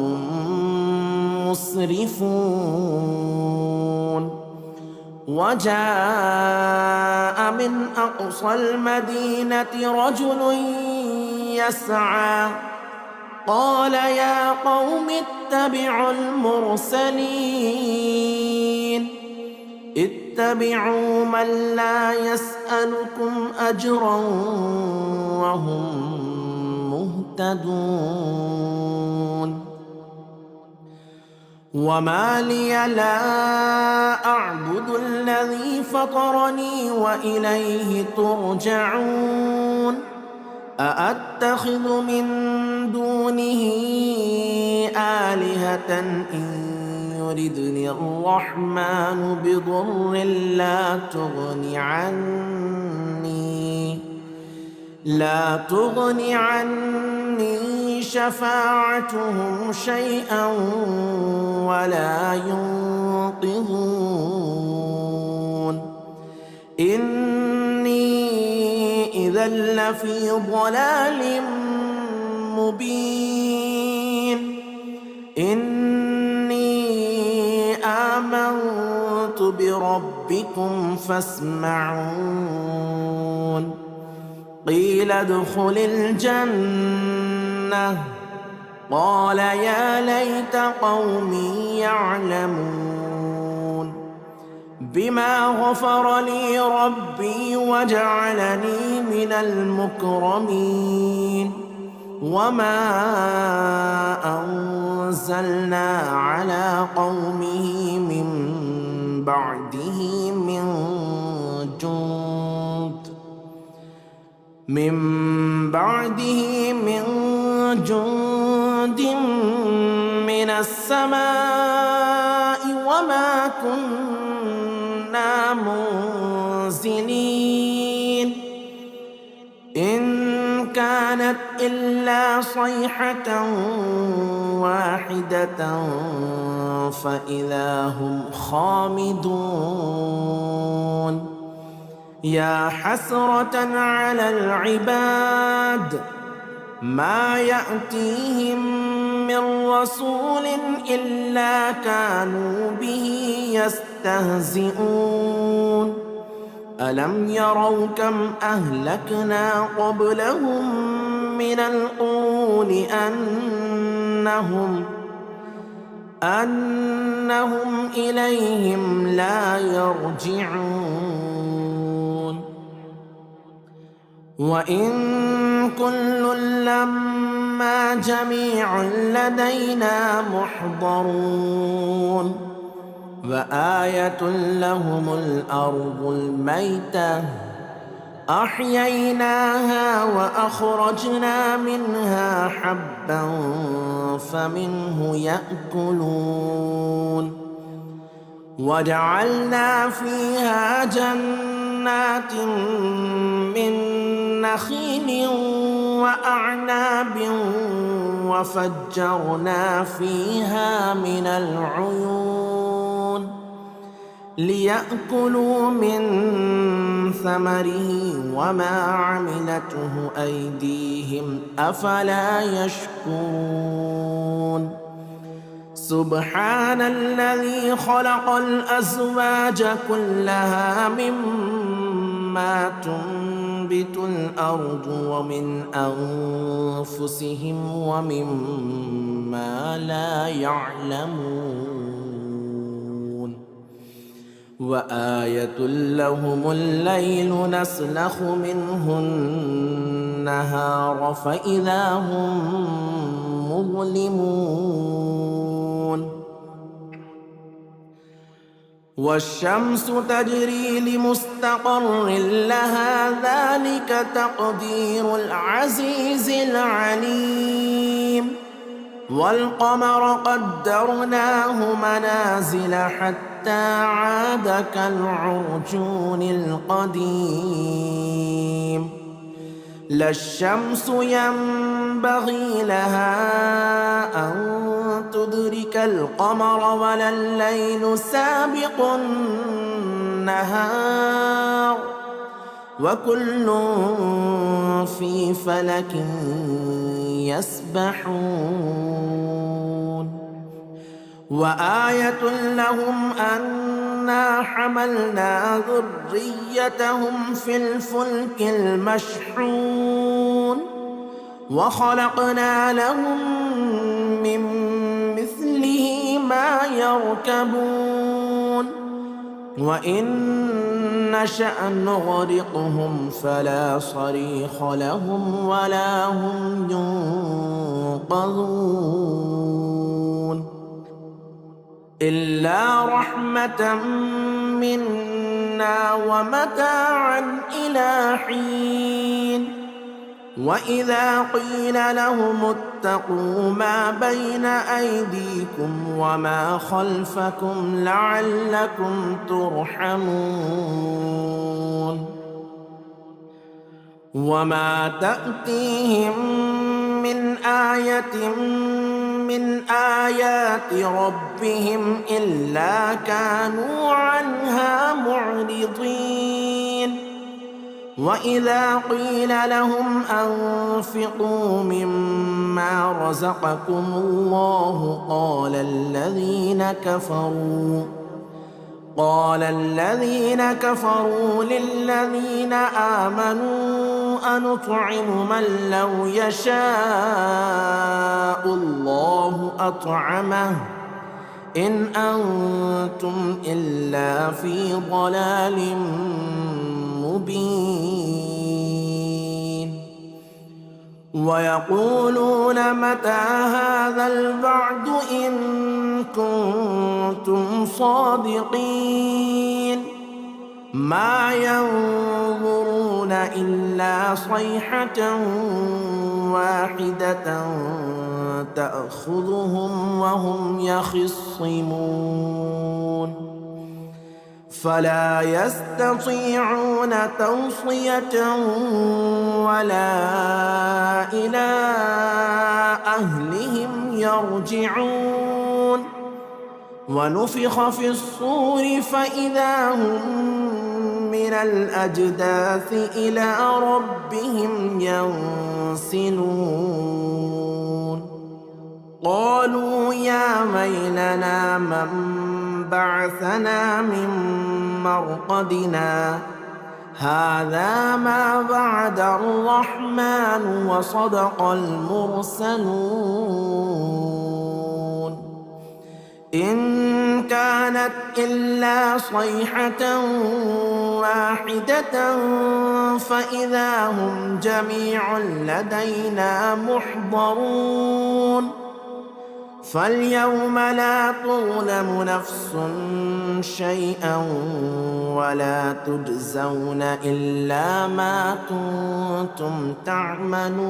مسرفون. وجاء من أقصى المدينة رجل يسعى قال يا قوم اتبعوا المرسلين اتبعوا من لا يسألكم أجرا وهم مهتدون وما لي لا أعبد الذي فطرني وإليه ترجعون أأتخذ من دونه آلهة إن يردني الرحمن بضر لا تغني عني شفاعتهم شيئا ولا ينقذون إني إذا لفي ضلال مبين إني آمنت بربكم فاسمعون قيل ادخل الجنة قال يا ليت قومي يعلمون بما غفر لي ربي وجعلني من المكرمين وما أنزلنا على قومه من بعده من جند من السماء وما كنا منزلين إن كانت إلا صيحة واحدة فإذا هم خامدون يا حسرة على العباد ما يأتيهم من رسول إلا كانوا به يستهزئون ألم يروا كم أهلكنا قبلهم من القرون أنهم إليهم لا يرجعون وإن كل لما جميع لدينا محضرون وآية لهم الأرض الميتة أحييناها وأخرجنا منها حبا فمنه يأكلون وجعلنا فيها جنات من نخيل وأعناب وفجرنا فيها من العيون ليأكلوا من ثمره وما عملته أيديهم أفلا يشكرون سبحان الذي خلق الأزواج كلها مما تنبت الأرض ومن أنفسهم ومما لا يعلمون وآية لهم الليل نسلخ منه النهار فإذا هم مظلمون والشمس تجري لمستقر لها ذلك تقدير العزيز العليم والقمر قدرناه منازل حتى عاد كالعرجون القديم لا الشمس ينبغي لها أن تدرك القمر ولا الليل سابق النهار وكل في فلك يسبحون وآية لهم أن أنا حملنا ذريتهم في الفلك المشحون وخلقنا لهم من مثله ما يركبون وإن نشأ نغرقهم فلا صريخ لهم ولا هم ينقذون إلا رحمة منا ومتاعا إلى حين وإذا قيل لهم اتقوا ما بين أيديكم وما خلفكم لعلكم ترحمون وما تأتيهم من آية من آيات ربهم إلا كانوا عنها معرضين وإذا قيل لهم أنفقوا مما رزقكم الله قال الذين كفروا للذين آمنوا أنطعم من لو يشاء الله أطعمه إن أنتم إلا في ضلال مبين ويقولون متى هذا الوعد إن كنتم صادقين ما ينظرون إلا صيحة واحدة تأخذهم وهم يخصمون فلا يستطيعون توصية ولا إلى أهلهم يرجعون ونفخ في الصور فإذا هم من الأجداث إلى ربهم ينسلون قالوا يا ويلنا من بعثنا من مرقدنا هذا ما وعد الرحمن وصدق المرسلون إن كانت إلا صيحة واحدة فإذا هم جميع لدينا محضرون فاليوم لا تظلم نفس شيئا ولا تجزون إلا ما كنتم تعملون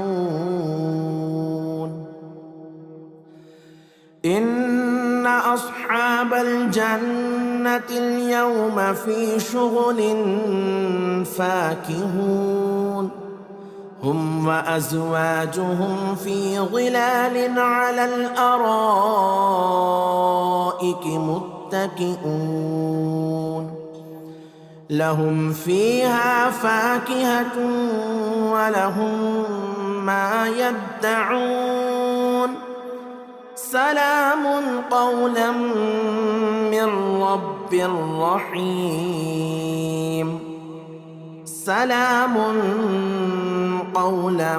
إن أصحاب الجنة اليوم في شغل فاكهون هم وأزواجهم في ظلال على الأرائك متكئون لهم فيها فاكهة ولهم ما يدعون سلام قولا من رب رحيم سلام قولا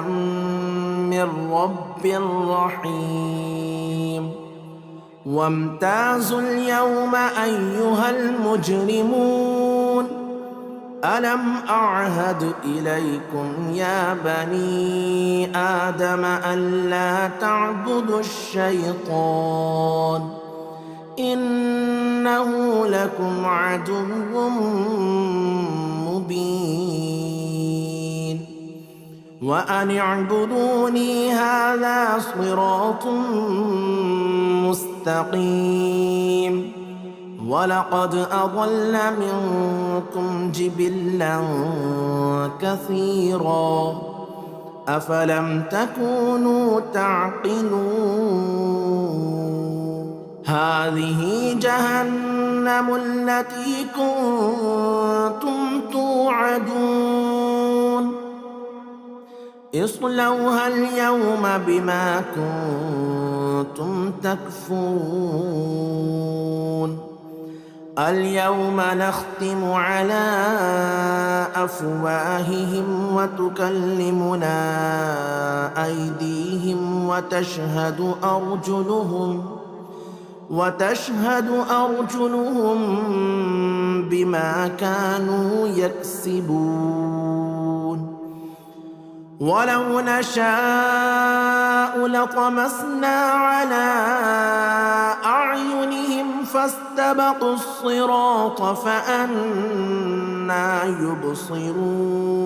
من رب رحيم وامتازوا اليوم أيها المجرمون ألم أعهد إليكم يا بني آدم ألا تعبدوا الشيطان إنه لكم عدو مبين وأن اعبدوني هذا صراط مستقيم ولقد أضل منكم جبلا كثيرا أفلم تكونوا تعقلون هذه جهنم التي كنتم توعدون اصلوها اليوم بما كنتم تكفرون اليوم نختم على أفواههم وتكلمنا أيديهم وتشهد أرجلهم بما كانوا يكسبون ولو نشاء لطمسنا على أعينهم فاستبقوا الصراط فأنى يبصرون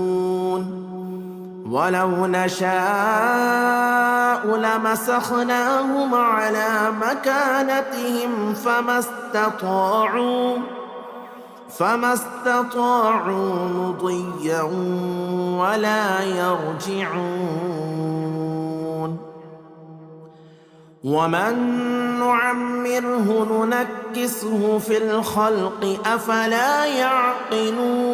ولو نشاء لمسخناهم على مكانتهم فما استطاعوا مضيا ولا يرجعون ومن نعمره ننكسه في الخلق أفلا يعقلون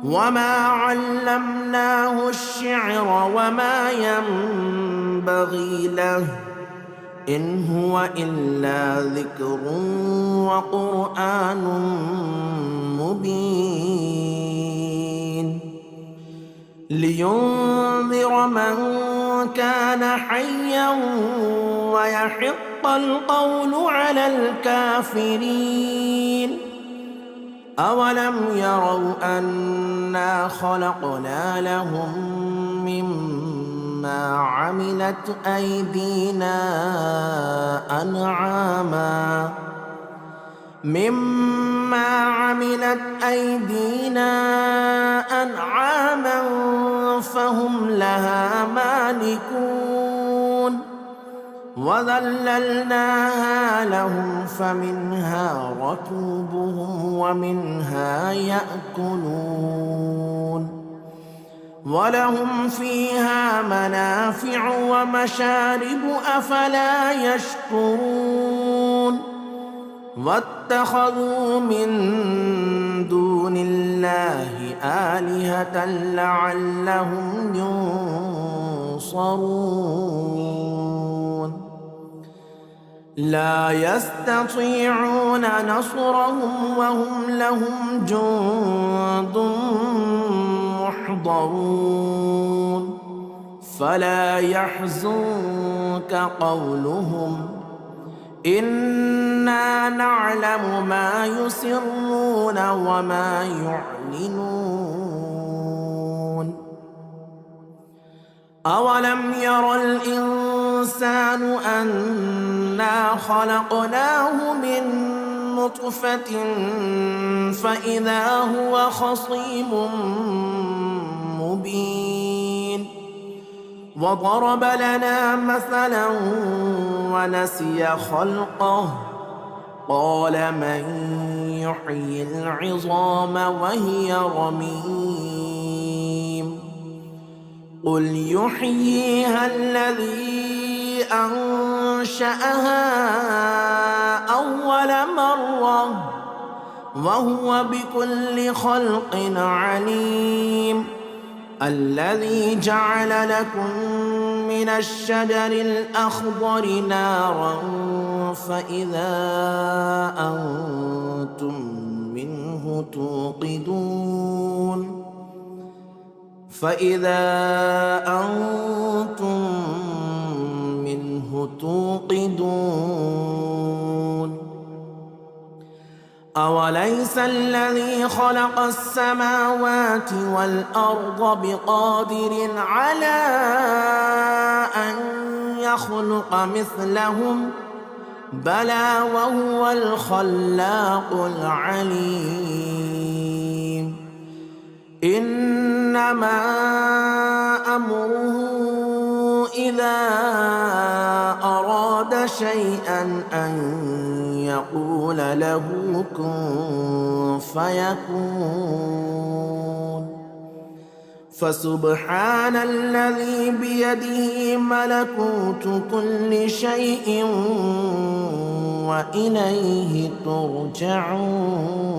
وما علمناه الشعر وما ينبغي له إن هو إلا ذكر وقرآن مبين لينذر من كان حيا ويحق القول على الكافرين أولم يروا أنا خلقنا لهم مما عملت أيدينا أنعاما فهم لها مالكون وذللناها لهم فمنها ركوبهم ومنها يأكلون ولهم فيها منافع ومشارب أفلا يشكرون واتخذوا من دون الله آلهة لعلهم ينصرون لا يستطيعون نصرهم وهم لهم جند محضرون فلا يحزنك قولهم إنا نعلم ما يسرون وما يعلنون أولم ير الإنسان أنا خلقناه من نطفة فإذا هو خصيم مبين وضرب لنا مثلا ونسي خلقه قال من يحيي العظام وهي رميم قل يحييها الذي أنشأها أول مرة وهو بكل خلق عليم الذي جعل لكم من الشجر الأخضر نارا فإذا أنتم منه توقدون أوليس الذي خلق السماوات والأرض بقادر على أن يخلق مثلهم بلى وهو الخلاق العليم إنما أمره إذا أراد شيئا أن يقول له كن فيكون فسبحان الذي بيده ملكوت كل شيء وإليه ترجعون.